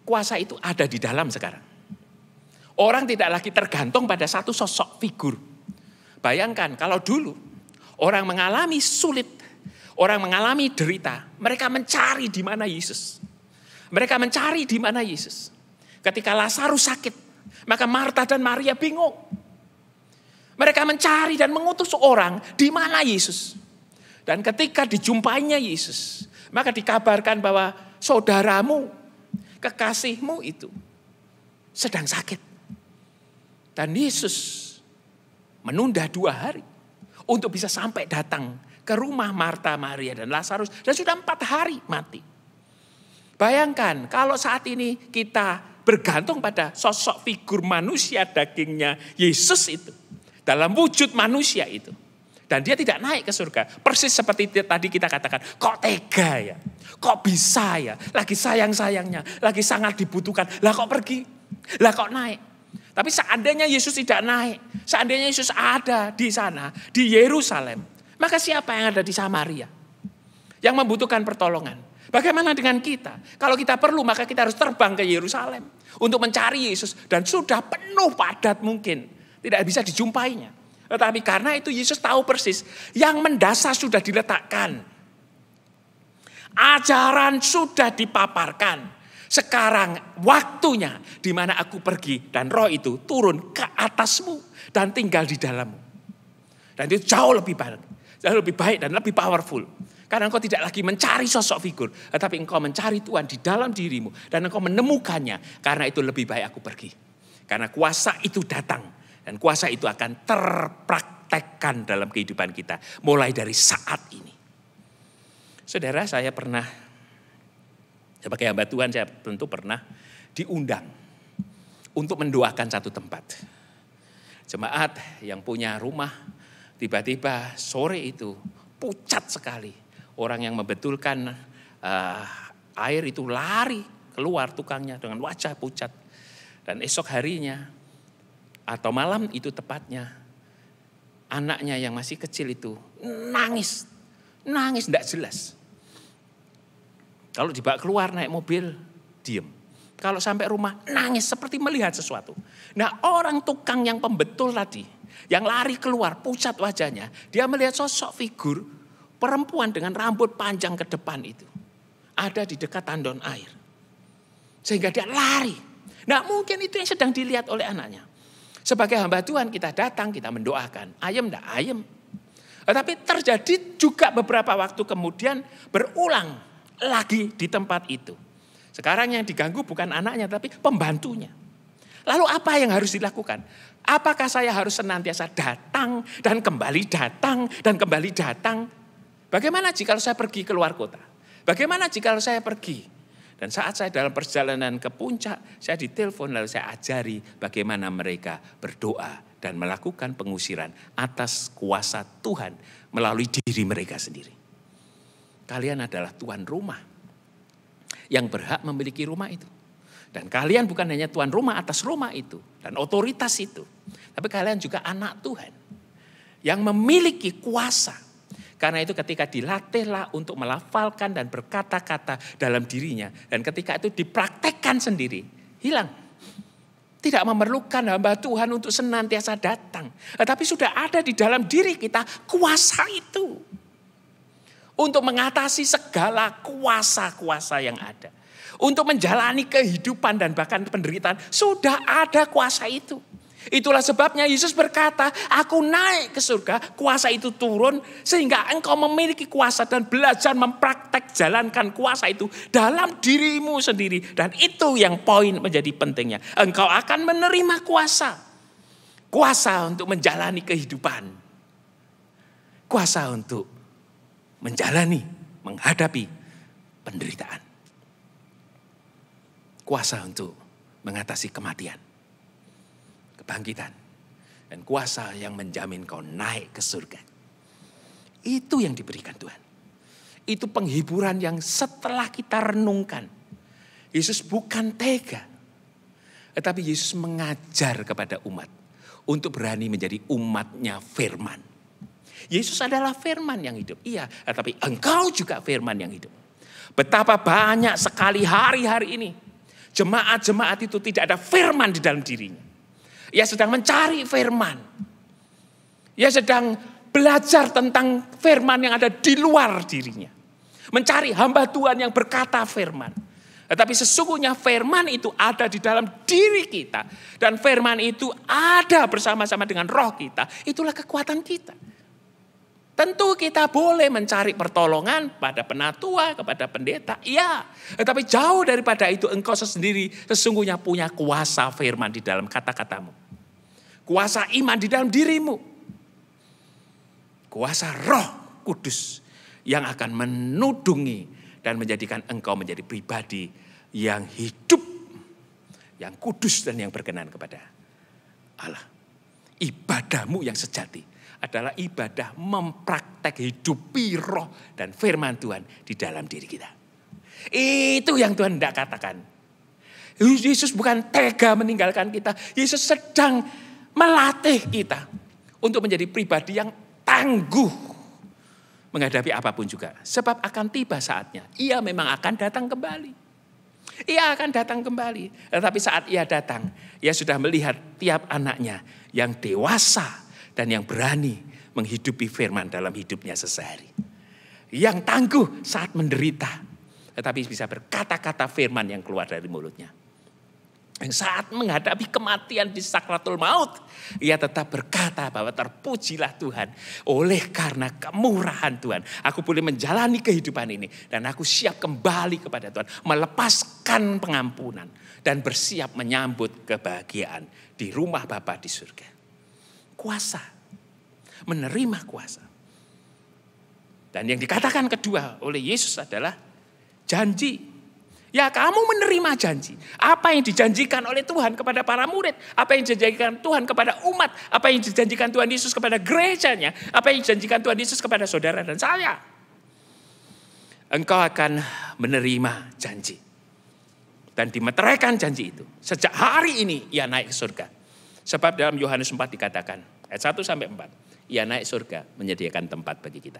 Kuasa itu ada di dalam sekarang. Orang tidak lagi tergantung pada satu sosok figur. Bayangkan kalau dulu orang mengalami sulit, orang mengalami derita, mereka mencari di mana Yesus. Mereka mencari di mana Yesus. Ketika Lazarus sakit, maka Marta dan Maria bingung. Mereka mencari dan mengutus orang di mana Yesus. Dan ketika dijumpainya Yesus, maka dikabarkan bahwa saudaramu, kekasihmu itu sedang sakit. Dan Yesus menunda 2 hari untuk bisa sampai datang ke rumah Marta, Maria, dan Lazarus. Dan sudah 4 hari mati. Bayangkan kalau saat ini kita bergantung pada sosok figur manusia dagingnya Yesus itu. Dalam wujud manusia itu. Dan dia tidak naik ke surga. Persis seperti tadi kita katakan, kok tega ya? Kok bisa ya? Lagi sayang-sayangnya, lagi sangat dibutuhkan. Lah kok pergi? Lah kok naik? Tapi seandainya Yesus tidak naik, seandainya Yesus ada di sana, di Yerusalem, maka siapa yang ada di Samaria? Yang membutuhkan pertolongan. Bagaimana dengan kita? Kalau kita perlu, maka kita harus terbang ke Yerusalem untuk mencari Yesus. Dan sudah penuh padat mungkin. Tidak bisa dijumpainya. Tetapi karena itu Yesus tahu persis yang mendasar sudah diletakkan. Ajaran sudah dipaparkan. Sekarang waktunya di mana aku pergi dan roh itu turun ke atasmu dan tinggal di dalammu. Dan itu jauh lebih baik dan lebih powerful. Karena engkau tidak lagi mencari sosok figur, tetapi engkau mencari Tuhan di dalam dirimu dan engkau menemukannya. Karena itu lebih baik aku pergi. Karena kuasa itu datang. Dan kuasa itu akan terpraktekkan dalam kehidupan kita. Mulai dari saat ini. Saudara, saya pernah, sebagai hamba Tuhan, saya tentu pernah diundang untuk mendoakan satu tempat. Jemaat yang punya rumah, tiba-tiba sore itu pucat sekali. Orang yang membetulkan air itu lari keluar tukangnya dengan wajah pucat. Dan esok harinya, atau malam itu tepatnya, anaknya yang masih kecil itu nangis tidak jelas. Kalau dibawa keluar naik mobil, diem. Kalau sampai rumah nangis seperti melihat sesuatu. Nah, orang tukang yang pembetul tadi, yang lari keluar pucat wajahnya, dia melihat sosok figur perempuan dengan rambut panjang ke depan itu. Ada di dekat tandon air. Sehingga dia lari. Nah, mungkin itu yang sedang dilihat oleh anaknya. Sebagai hamba Tuhan kita datang, kita mendoakan. Ayem enggak? Ayem. Tetapi terjadi juga beberapa waktu kemudian berulang lagi di tempat itu. Sekarang yang diganggu bukan anaknya tapi pembantunya. Lalu apa yang harus dilakukan? Apakah saya harus senantiasa datang dan kembali datang dan kembali datang? Bagaimana jika saya pergi keluar kota? Bagaimana jika saya pergi? Dan saat saya dalam perjalanan ke puncak, saya ditelepon lalu saya ajari bagaimana mereka berdoa dan melakukan pengusiran atas kuasa Tuhan melalui diri mereka sendiri. Kalian adalah tuan rumah yang berhak memiliki rumah itu. Dan kalian bukan hanya tuan rumah atas rumah itu dan otoritas itu. Tapi kalian juga anak Tuhan yang memiliki kuasa. Karena itu ketika dilatihlah untuk melafalkan dan berkata-kata dalam dirinya. Dan ketika itu dipraktekkan sendiri, hilang. Tidak memerlukan hamba Tuhan untuk senantiasa datang. Tetapi sudah ada di dalam diri kita kuasa itu. Untuk mengatasi segala kuasa-kuasa yang ada. Untuk menjalani kehidupan dan bahkan penderitaan. Sudah ada kuasa itu. Itulah sebabnya Yesus berkata, aku naik ke surga, kuasa itu turun sehingga engkau memiliki kuasa dan belajar mempraktek jalankan kuasa itu dalam dirimu sendiri. Dan itu yang poin menjadi pentingnya. Engkau akan menerima kuasa. Kuasa untuk menjalani kehidupan. Kuasa untuk menjalani, menghadapi penderitaan. Kuasa untuk mengatasi kematian. Kebangkitan dan kuasa yang menjamin kau naik ke surga. Itu yang diberikan Tuhan. Itu penghiburan yang setelah kita renungkan. Yesus bukan tega. Tetapi Yesus mengajar kepada umat. Untuk berani menjadi umatnya firman. Yesus adalah firman yang hidup. Iya, tetapi engkau juga firman yang hidup. Betapa banyak sekali hari-hari ini. Jemaat-jemaat itu tidak ada firman di dalam dirinya. Ia sedang mencari firman. Ia sedang belajar tentang firman yang ada di luar dirinya. Mencari hamba Tuhan yang berkata firman. Tetapi sesungguhnya firman itu ada di dalam diri kita. Dan firman itu ada bersama-sama dengan roh kita. Itulah kekuatan kita. Tentu kita boleh mencari pertolongan pada penatua, kepada pendeta. Iya. Tetapi jauh daripada itu engkau sendiri sesungguhnya punya kuasa firman di dalam kata-katamu. Kuasa iman di dalam dirimu. Kuasa Roh Kudus yang akan menudungi dan menjadikan engkau menjadi pribadi yang hidup, yang kudus dan yang berkenan kepada Allah. Ibadahmu yang sejati adalah ibadah mempraktek hidupi roh dan firman Tuhan di dalam diri kita. Itu yang Tuhan hendak katakan. Yesus bukan tega meninggalkan kita. Yesus sedang melatih kita untuk menjadi pribadi yang tangguh menghadapi apapun juga. Sebab akan tiba saatnya. Ia memang akan datang kembali. Ia akan datang kembali. Tetapi saat ia datang, ia sudah melihat tiap anaknya yang dewasa dan yang berani menghidupi firman dalam hidupnya sehari. Yang tangguh saat menderita. Tetapi bisa berkata-kata firman yang keluar dari mulutnya. Yang saat menghadapi kematian di sakratul maut. Ia tetap berkata bahwa terpujilah Tuhan. Oleh karena kemurahan Tuhan. Aku boleh menjalani kehidupan ini. Dan aku siap kembali kepada Tuhan. Melepaskan pengampunan. Dan bersiap menyambut kebahagiaan di rumah Bapa di surga. Kuasa. Menerima kuasa. Dan yang dikatakan kedua oleh Yesus adalah janji. Ya kamu menerima janji. Apa yang dijanjikan oleh Tuhan kepada para murid. Apa yang dijanjikan Tuhan kepada umat. Apa yang dijanjikan Tuhan Yesus kepada gerejanya. Apa yang dijanjikan Tuhan Yesus kepada saudara dan saya. Engkau akan menerima janji. Dan dimeteraikan janji itu. Sejak hari ini ia naik ke surga. Sebab dalam Yohanes 4 dikatakan. Ayat 1 sampai 4. Ia naik surga menyediakan tempat bagi kita.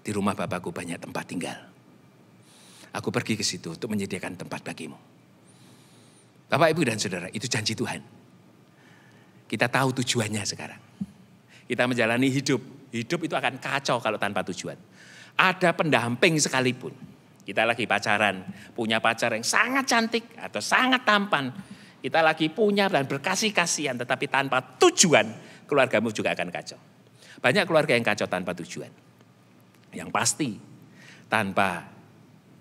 Di rumah Bapakku banyak tempat tinggal. Aku pergi ke situ untuk menyediakan tempat bagimu. Bapak, Ibu, dan Saudara, itu janji Tuhan. Kita tahu tujuannya sekarang. Kita menjalani hidup. Hidup itu akan kacau kalau tanpa tujuan. Ada pendamping sekalipun. Kita lagi pacaran, punya pacar yang sangat cantik atau sangat tampan. Kita lagi punya dan berkasih-kasihan, tetapi tanpa tujuan, keluargamu juga akan kacau. Banyak keluarga yang kacau tanpa tujuan. Yang pasti, tanpa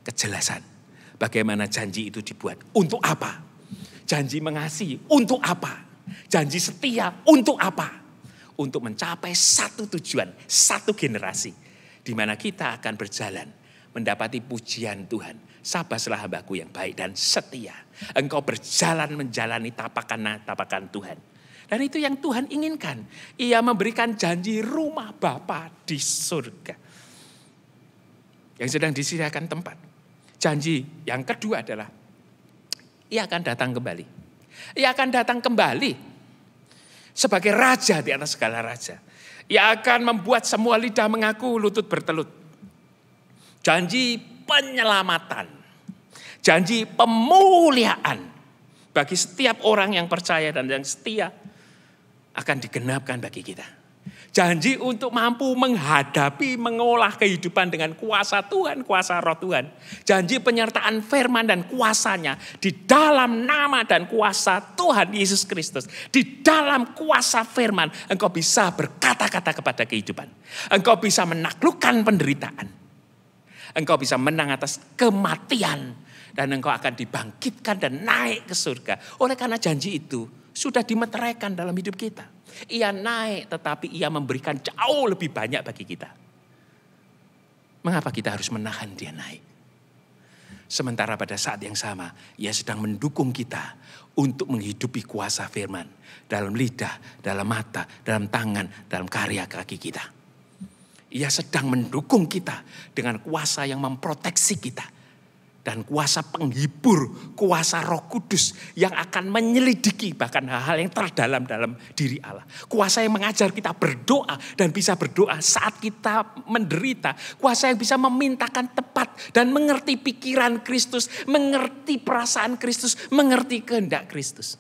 kejelasan. Bagaimana janji itu dibuat, untuk apa? Janji mengasihi, untuk apa? Janji setia, untuk apa? Untuk mencapai satu tujuan, satu generasi. Di mana kita akan berjalan, mendapati pujian Tuhan. Sabaslah hambaku yang baik dan setia. Engkau berjalan menjalani tapakan Tuhan. Dan itu yang Tuhan inginkan. Ia memberikan janji rumah Bapa di surga. Yang sedang disediakan tempat. Janji yang kedua adalah ia akan datang kembali. Ia akan datang kembali sebagai raja di atas segala raja. Ia akan membuat semua lidah mengaku, lutut bertelut. Janji penyelamatan, janji pemuliaan bagi setiap orang yang percaya dan yang setia akan digenapkan bagi kita. Janji untuk mampu menghadapi, mengolah kehidupan dengan kuasa Tuhan, kuasa roh Tuhan. Janji penyertaan firman dan kuasanya di dalam nama dan kuasa Tuhan Yesus Kristus. Di dalam kuasa firman engkau bisa berkata-kata kepada kehidupan. Engkau bisa menaklukkan penderitaan. Engkau bisa menang atas kematian. Dan engkau akan dibangkitkan dan naik ke surga. Oleh karena janji itu sudah dimeteraikan dalam hidup kita. Ia naik tetapi ia memberikan jauh lebih banyak bagi kita. Mengapa kita harus menahan dia naik? Sementara pada saat yang sama ia sedang mendukung kita untuk menghidupi kuasa firman. Dalam lidah, dalam mata, dalam tangan, dalam karya kaki kita. Ia sedang mendukung kita dengan kuasa yang memproteksi kita. Dan kuasa penghibur, kuasa Roh Kudus yang akan menyelidiki bahkan hal-hal yang terdalam dalam diri Allah. Kuasa yang mengajar kita berdoa dan bisa berdoa saat kita menderita. Kuasa yang bisa memintakan tepat dan mengerti pikiran Kristus, mengerti perasaan Kristus, mengerti kehendak Kristus.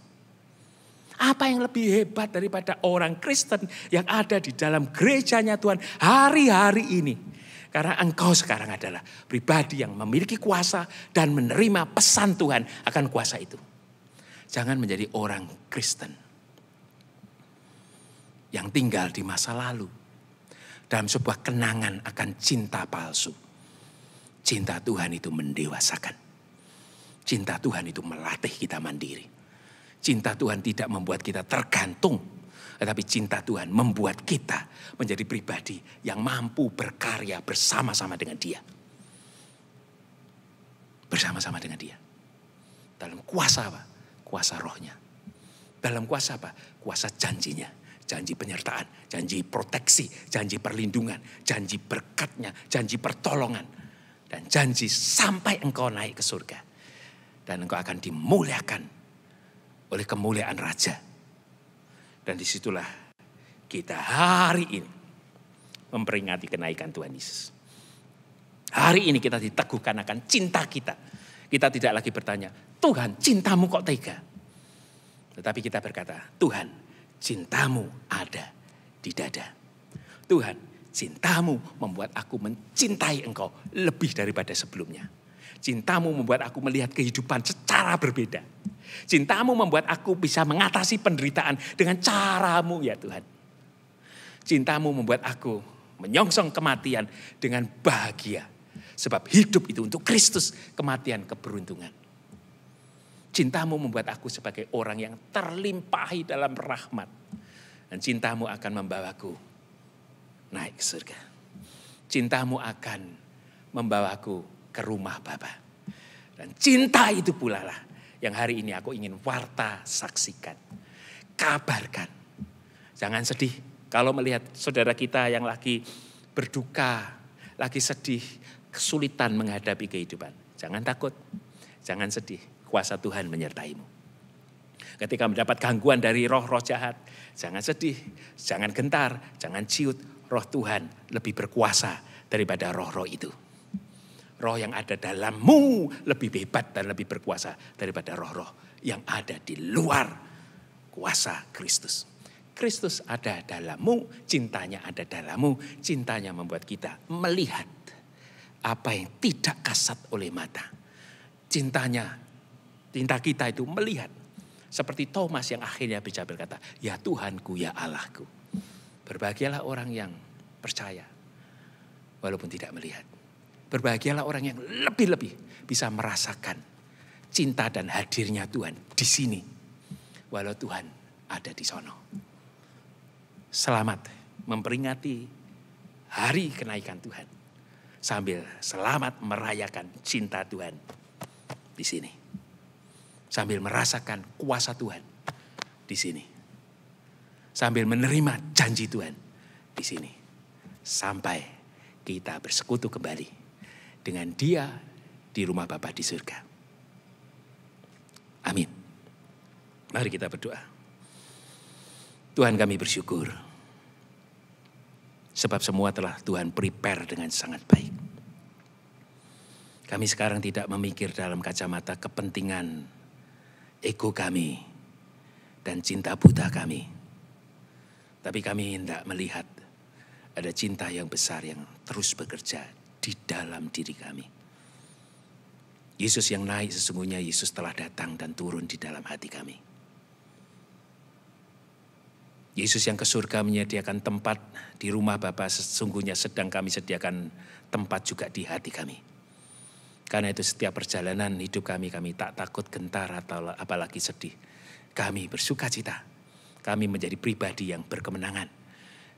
Apa yang lebih hebat daripada orang Kristen yang ada di dalam gerejanya Tuhan hari-hari ini? Karena engkau sekarang adalah pribadi yang memiliki kuasa dan menerima pesan Tuhan akan kuasa itu. Jangan menjadi orang Kristen yang tinggal di masa lalu dalam sebuah kenangan akan cinta palsu. Cinta Tuhan itu mendewasakan. Cinta Tuhan itu melatih kita mandiri. Cinta Tuhan tidak membuat kita tergantung. Tetapi cinta Tuhan membuat kita menjadi pribadi yang mampu berkarya bersama-sama dengan Dia. Bersama-sama dengan Dia. Dalam kuasa apa? Kuasa rohnya. Dalam kuasa apa? Kuasa janjinya. Janji penyertaan, janji proteksi, janji perlindungan, janji berkatnya, janji pertolongan. Dan janji sampai engkau naik ke surga. Dan engkau akan dimuliakan oleh kemuliaan Raja. Dan disitulah kita hari ini memperingati kenaikan Tuhan Yesus. Hari ini kita diteguhkan akan cinta kita. Kita tidak lagi bertanya, Tuhan cintamu kok tega? Tetapi kita berkata, Tuhan cintamu ada di dada. Tuhan cintamu membuat aku mencintai engkau lebih daripada sebelumnya. Cintamu membuat aku melihat kehidupan secara berbeda. Cintamu membuat aku bisa mengatasi penderitaan dengan caramu ya Tuhan. Cintamu membuat aku menyongsong kematian dengan bahagia. Sebab hidup itu untuk Kristus, kematian keberuntungan. Cintamu membuat aku sebagai orang yang terlimpahi dalam rahmat. Dan cintamu akan membawaku naik ke surga. Cintamu akan membawaku ke rumah Bapa. Dan cinta itu pula lah yang hari ini aku ingin warta saksikan. Kabarkan. Jangan sedih kalau melihat saudara kita yang lagi berduka, lagi sedih, kesulitan menghadapi kehidupan. Jangan takut, jangan sedih. Kuasa Tuhan menyertaimu. Ketika mendapat gangguan dari roh-roh jahat, jangan sedih, jangan gentar, jangan ciut. Roh Tuhan lebih berkuasa daripada roh-roh itu. Roh yang ada dalammu lebih hebat dan lebih berkuasa daripada roh-roh yang ada di luar kuasa Kristus. Kristus ada dalammu, cintanya ada dalammu. Cintanya membuat kita melihat apa yang tidak kasat oleh mata. Cinta kita itu melihat. Seperti Thomas yang akhirnya bisa berkata, ya Tuhanku, ya Allahku. Berbahagialah orang yang percaya walaupun tidak melihat. Berbahagialah orang yang lebih-lebih bisa merasakan cinta dan hadirnya Tuhan di sini. Walau Tuhan ada di sono. Selamat memperingati hari kenaikan Tuhan. Sambil selamat merayakan cinta Tuhan di sini. Sambil merasakan kuasa Tuhan di sini. Sambil menerima janji Tuhan di sini. Sampai kita bersekutu kembali dengan Dia di rumah Bapa di surga. Amin. Mari kita berdoa. Tuhan, kami bersyukur Sebab semua telah Tuhan prepare dengan sangat baik. Kami sekarang tidak memikir dalam kacamata kepentingan ego kami dan cinta buta kami. Tapi kami hendak melihat ada cinta yang besar yang terus bekerja di dalam diri kami. Yesus yang naik sesungguhnya Yesus telah datang dan turun di dalam hati kami. Yesus yang ke surga menyediakan tempat di rumah Bapa, sesungguhnya sedang kami sediakan tempat juga di hati kami. Karena itu setiap perjalanan hidup kami tak takut gentar atau apalagi sedih. Kami bersuka cita. Kami menjadi pribadi yang berkemenangan.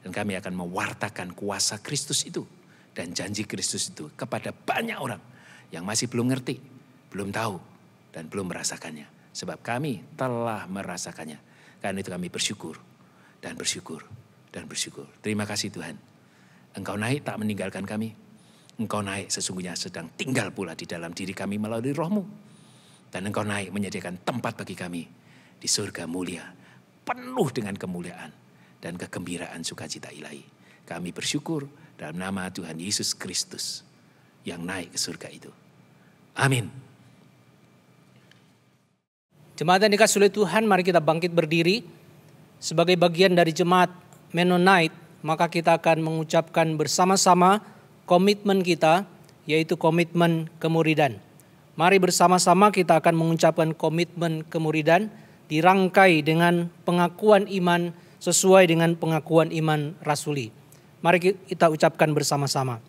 Dan kami akan mewartakan kuasa Kristus itu dan janji Kristus itu kepada banyak orang yang masih belum ngerti, belum tahu, dan belum merasakannya. Sebab kami telah merasakannya. Karena itu kami bersyukur. Dan bersyukur, dan bersyukur. Terima kasih Tuhan. Engkau naik tak meninggalkan kami. Engkau naik sesungguhnya sedang tinggal pula di dalam diri kami melalui Roh-Mu. Dan Engkau naik menyediakan tempat bagi kami di surga mulia. Penuh dengan kemuliaan dan kegembiraan sukacita ilahi. Kami bersyukur dalam nama Tuhan Yesus Kristus yang naik ke surga itu. Amin. Jemaat yang dikasihi oleh Tuhan, mari kita bangkit berdiri. Sebagai bagian dari jemaat Mennonite, maka kita akan mengucapkan bersama-sama komitmen kita, yaitu komitmen kemuridan. Mari bersama-sama kita akan mengucapkan komitmen kemuridan, dirangkai dengan pengakuan iman sesuai dengan pengakuan iman rasuli. Mari kita ucapkan bersama-sama.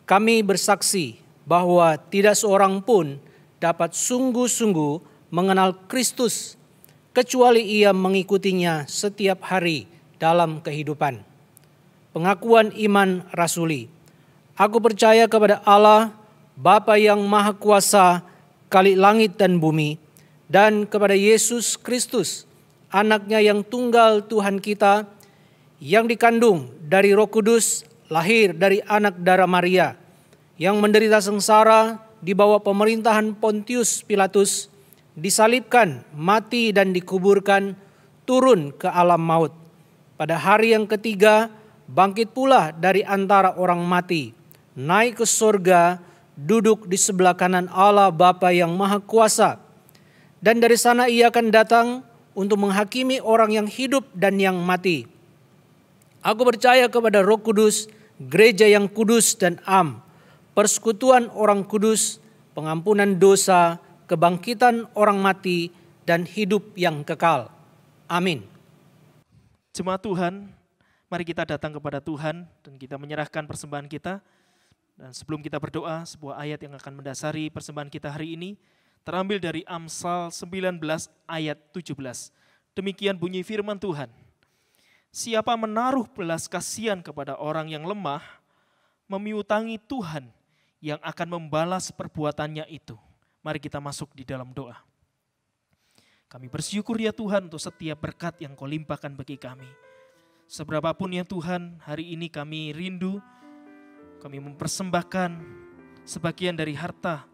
Kami bersaksi bahwa tidak seorang pun dapat sungguh-sungguh mengenal Kristus kecuali ia mengikutinya setiap hari dalam kehidupan. Pengakuan iman rasuli. Aku percaya kepada Allah, Bapa yang Maha Kuasa, Khalik langit dan bumi, dan kepada Yesus Kristus, anaknya yang tunggal Tuhan kita, yang dikandung dari Roh Kudus, lahir dari anak darah Maria, yang menderita sengsara di bawah pemerintahan Pontius Pilatus, disalibkan, mati dan dikuburkan, turun ke alam maut. Pada hari yang ketiga, bangkit pula dari antara orang mati, naik ke surga, duduk di sebelah kanan Allah Bapa yang Maha Kuasa. Dan dari sana ia akan datang untuk menghakimi orang yang hidup dan yang mati. Aku percaya kepada Roh Kudus, gereja yang kudus dan am, persekutuan orang kudus, pengampunan dosa, kebangkitan orang mati, dan hidup yang kekal. Amin. Jemaat Tuhan, mari kita datang kepada Tuhan dan kita menyerahkan persembahan kita. Dan sebelum kita berdoa, sebuah ayat yang akan mendasari persembahan kita hari ini terambil dari Amsal 19 ayat 17. Demikian bunyi firman Tuhan. Siapa menaruh belas kasihan kepada orang yang lemah, memiutangi Tuhan yang akan membalas perbuatannya itu. Mari kita masuk di dalam doa. Kami bersyukur ya Tuhan untuk setiap berkat yang Kau limpahkan bagi kami. Seberapapun ya Tuhan, hari ini kami rindu, kami mempersembahkan sebagian dari harta,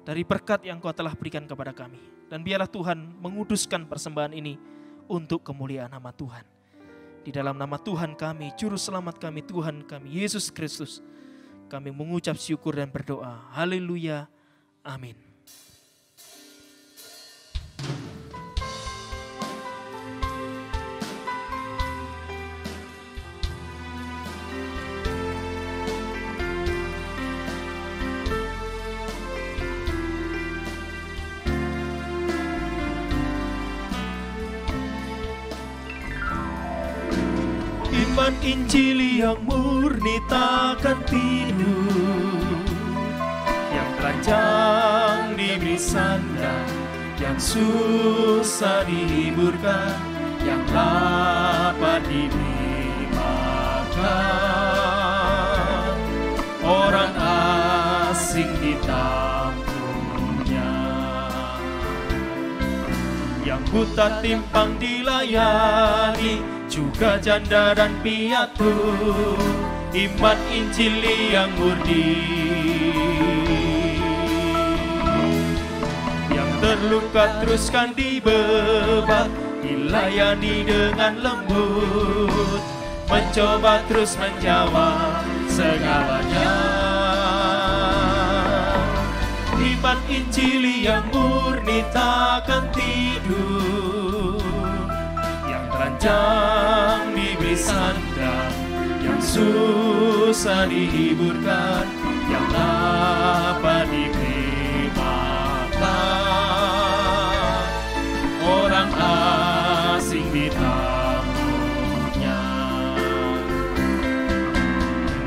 dari berkat yang Kau telah berikan kepada kami. Dan biarlah Tuhan menguduskan persembahan ini untuk kemuliaan nama Tuhan. Di dalam nama Tuhan kami, Juru Selamat kami, Tuhan kami, Yesus Kristus, kami mengucap syukur dan berdoa. Haleluya. Amin. Iman Injil yang murni takkan tidur, yang telanjang diberi sandang, yang susah dihiburkan, yang lapar diberi makan, orang asing ditampungnya, yang buta timpang dilayani, juga janda dan piatu. Iman Injil yang murni, yang terluka teruskan dibebat, dilayani dengan lembut, mencoba terus menjawab segalanya. Iman Injili yang murni takkan tidur, yang terancam diberi sandang, yang susah dihiburkan, yang dapat diberi makan. Orang asing ditampungnya,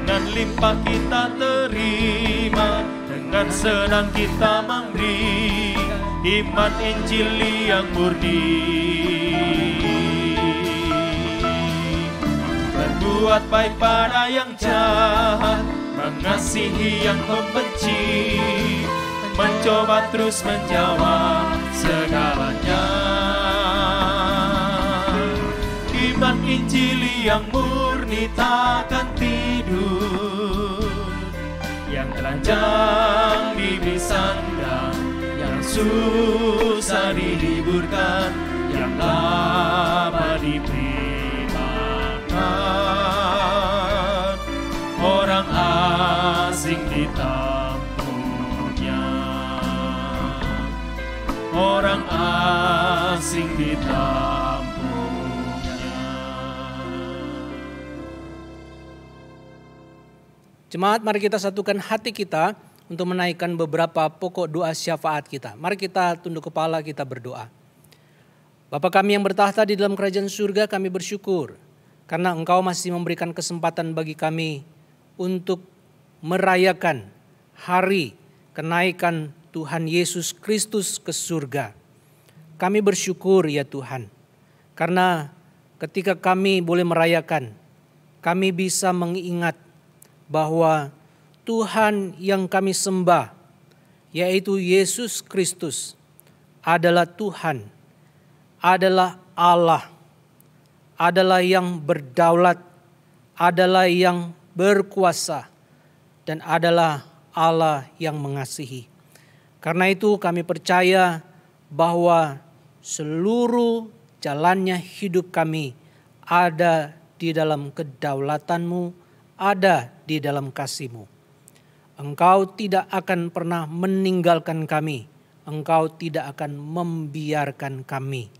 dengan limpah kita terima, dengan senang kita memberi iman Injili yang murni. Berbuat baik pada yang jahat, mengasihi yang membenci, mencoba terus menjawab segalanya. Iman Injili yang murni takkan tidur, yang telanjang diberi sandang, yang susah dihiburkan, yang dapat diberi makan. Orang asing ditampungnya, orang asing ditampungnya. Jemaat, mari kita satukan hati kita untuk menaikkan beberapa pokok doa syafaat kita. Mari kita tunduk kepala, kita berdoa. Bapa kami yang bertahta di dalam kerajaan surga, kami bersyukur karena Engkau masih memberikan kesempatan bagi kami untuk merayakan hari kenaikan Tuhan Yesus Kristus ke surga. Kami bersyukur ya Tuhan, karena ketika kami boleh merayakan, kami bisa mengingat bahwa Tuhan yang kami sembah, yaitu Yesus Kristus, adalah Tuhan, adalah Allah, adalah yang berdaulat, adalah yang berkuasa, dan adalah Allah yang mengasihi. Karena itu kami percaya bahwa seluruh jalannya hidup kami ada di dalam kedaulatan-Mu, ada di dalam kasih-Mu. Engkau tidak akan pernah meninggalkan kami. Engkau tidak akan membiarkan kami.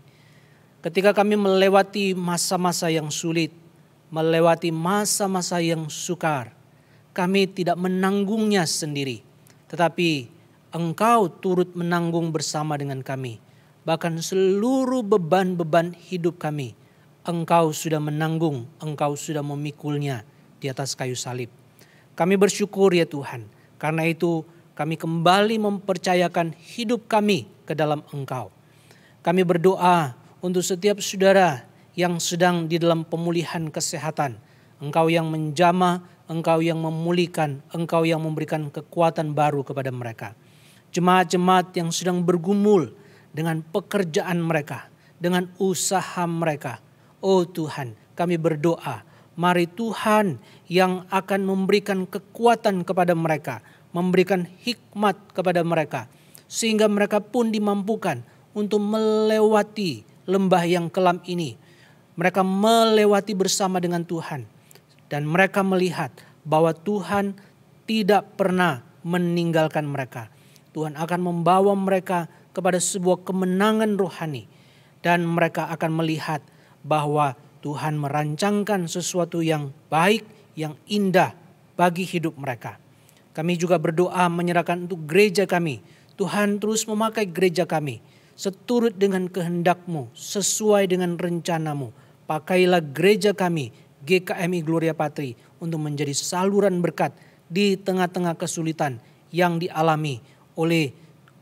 Ketika kami melewati masa-masa yang sulit, melewati masa-masa yang sukar, kami tidak menanggungnya sendiri. Tetapi Engkau turut menanggung bersama dengan kami. Bahkan seluruh beban-beban hidup kami, Engkau sudah menanggung, Engkau sudah memikulnya di atas kayu salib. Kami bersyukur ya Tuhan, karena itu kami kembali mempercayakan hidup kami ke dalam Engkau. Kami berdoa untuk setiap saudara yang sedang di dalam pemulihan kesehatan. Engkau yang menjamah, Engkau yang memulihkan, Engkau yang memberikan kekuatan baru kepada mereka. Jemaat-jemaat yang sedang bergumul dengan pekerjaan mereka, dengan usaha mereka. Oh Tuhan, kami berdoa, mari Tuhan yang akan memberikan kekuatan kepada mereka, memberikan hikmat kepada mereka, sehingga mereka pun dimampukan untuk melewati lembah yang kelam ini. Mereka melewati bersama dengan Tuhan, dan mereka melihat bahwa Tuhan tidak pernah meninggalkan mereka. Tuhan akan membawa mereka kepada sebuah kemenangan rohani, dan mereka akan melihat bahwa Tuhan merancangkan sesuatu yang baik, yang indah bagi hidup mereka. Kami juga berdoa menyerahkan untuk gereja kami. Tuhan terus memakai gereja kami seturut dengan kehendak-Mu, sesuai dengan rencana-Mu. Pakailah gereja kami, GKMI Gloria Patri, untuk menjadi saluran berkat di tengah-tengah kesulitan yang dialami oleh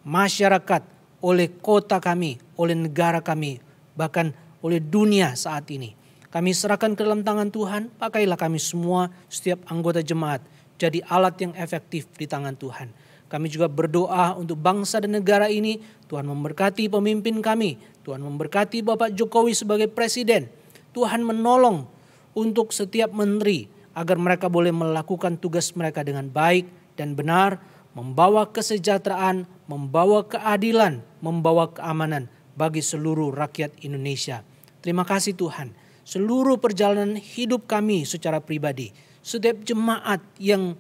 masyarakat, oleh kota kami, oleh negara kami, bahkan oleh dunia saat ini. Kami serahkan ke dalam tangan Tuhan, pakailah kami semua, setiap anggota jemaat, jadi alat yang efektif di tangan Tuhan. Kami juga berdoa untuk bangsa dan negara ini, Tuhan memberkati pemimpin kami, Tuhan memberkati Bapak Jokowi sebagai presiden. Tuhan menolong untuk setiap menteri, agar mereka boleh melakukan tugas mereka dengan baik dan benar, membawa kesejahteraan, membawa keadilan, membawa keamanan bagi seluruh rakyat Indonesia. Terima kasih Tuhan. seluruh perjalanan hidup kami secara pribadi. Setiap jemaat yang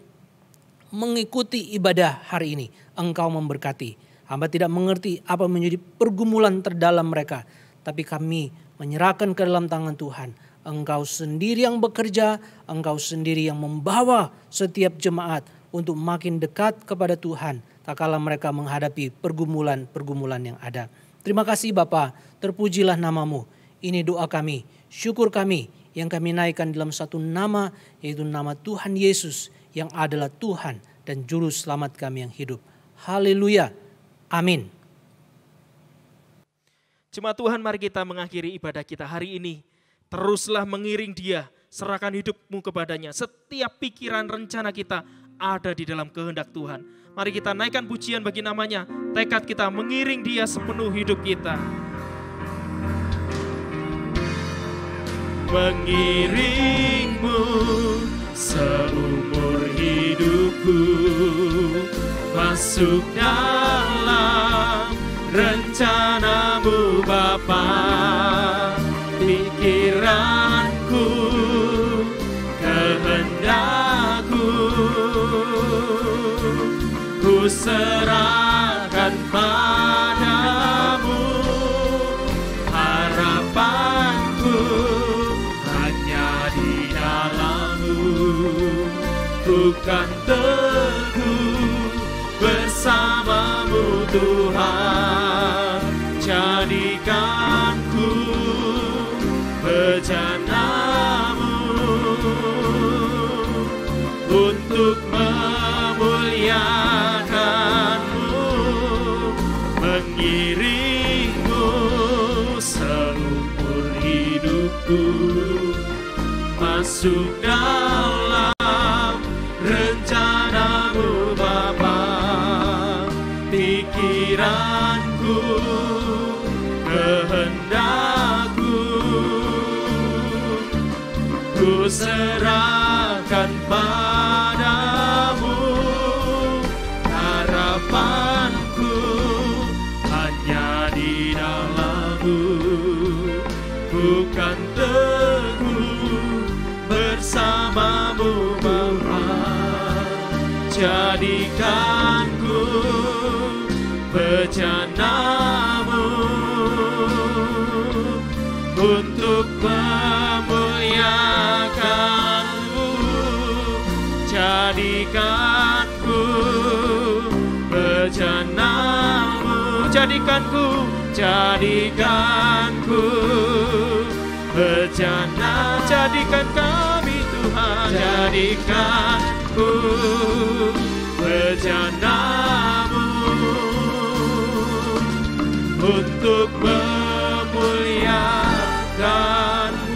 mengikuti ibadah hari ini, Engkau memberkati. Hamba tidak mengerti apa menjadi pergumulan terdalam mereka, tapi kami menyerahkan ke dalam tangan Tuhan. Engkau sendiri yang bekerja, Engkau sendiri yang membawa setiap jemaat untuk makin dekat kepada Tuhan, tak kala mereka menghadapi pergumulan-pergumulan yang ada. Terima kasih Bapa, terpujilah namamu. Ini doa kami, syukur kami yang kami naikkan dalam satu nama, yaitu nama Tuhan Yesus yang adalah Tuhan dan Juru Selamat kami yang hidup. Haleluya, amin. Jemaat Tuhan, mari kita mengakhiri ibadah kita hari ini. Teruslah mengiring Dia, serahkan hidupmu kepadanya. Setiap pikiran rencana kita ada di dalam kehendak Tuhan. Mari kita naikkan pujian bagi namanya. Tekad kita mengiring Dia sepenuh hidup kita. Mengiringmu seumur hidupku, masuk dalam rencanamu Bapa. Pikiranku, kehendakku, ku serahkan padamu. Harapanku hanya di dalam-Mu, bukan teguh bersama-Mu Tuhan. Jadikanku bejana-Mu untuk memuliakan-Mu, mengiring-Mu seumur hidupku, masuk dalam rencana-Mu Bapa. Pikiranku, kehendakku, ku serahkan padamu. Harapanku hanya di dalam-Mu, bukan teguh bersama-Mu Bapa. Jadikanku bejana-Mu untuk memuliakan-Mu. Jadikanku bejana-Mu, jadikanku bejana, jadikan kami Tuhan, jadikanku bejana-Mu untuk memuliakan-Mu.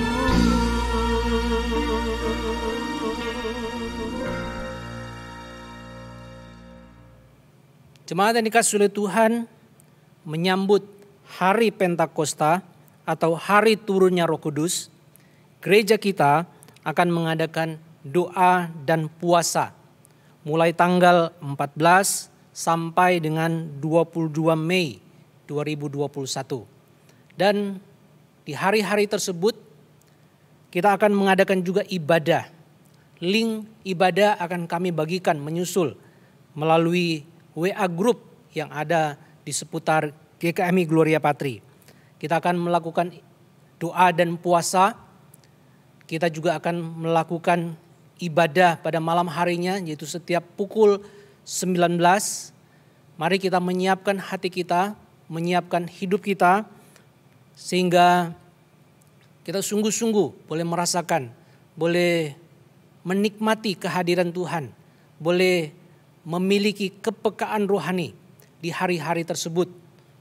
Jemaat yang dikasihi oleh Tuhan, menyambut hari Pentakosta atau hari turunnya Roh Kudus, gereja kita akan mengadakan doa dan puasa mulai tanggal 14 sampai dengan 22 Mei 2021. Dan di hari-hari tersebut kita akan mengadakan juga ibadah. Link ibadah akan kami bagikan menyusul melalui WA group yang ada di seputar GKMI Gloria Patri. Kita akan melakukan doa dan puasa. Kita juga akan melakukan ibadah pada malam harinya, yaitu setiap pukul 19. Mari kita menyiapkan hati kita, menyiapkan hidup kita, sehingga kita sungguh-sungguh boleh merasakan, boleh menikmati kehadiran Tuhan, boleh memiliki kepekaan rohani di hari-hari tersebut,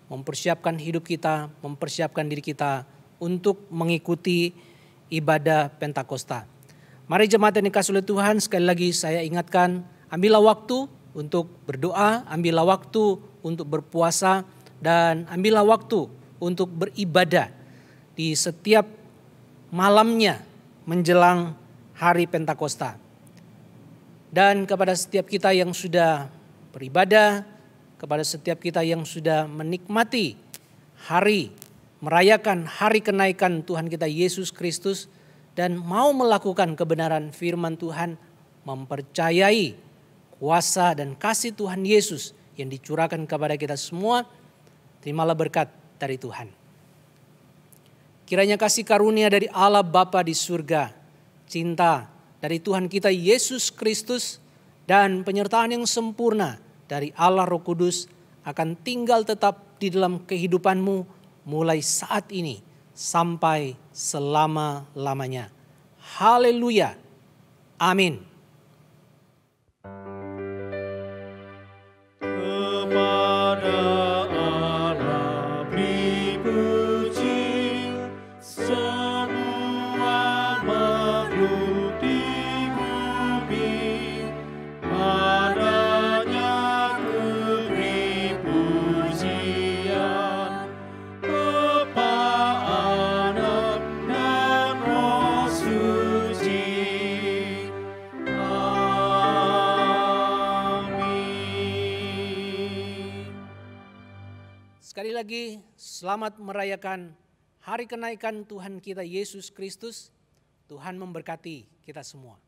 mempersiapkan hidup kita, mempersiapkan diri kita untuk mengikuti ibadah Pentakosta. Mari jemaat yang dikasihi oleh Tuhan, sekali lagi saya ingatkan, ambillah waktu untuk berdoa, ambillah waktu untuk berpuasa, dan ambillah waktu untuk beribadah di setiap malamnya menjelang hari Pentakosta. Dan kepada setiap kita yang sudah beribadah, kepada setiap kita yang sudah menikmati hari merayakan hari kenaikan Tuhan kita Yesus Kristus dan mau melakukan kebenaran firman Tuhan, mempercayai kuasa dan kasih Tuhan Yesus yang dicurahkan kepada kita semua, terimalah berkat dari Tuhan. Kiranya kasih karunia dari Allah Bapa di surga, cinta dari Tuhan kita Yesus Kristus, dan penyertaan yang sempurna dari Allah Roh Kudus akan tinggal tetap di dalam kehidupanmu mulai saat ini sampai selama-lamanya. Haleluya. Amin. Kepada Allah beri puji, semua makhluk di bumi, padanya beri pujian, Bapa, Anak, dan Roh Suci. Amin. Sekali lagi, selamat merayakan hari kenaikan Tuhan kita Yesus Kristus. Tuhan memberkati kita semua.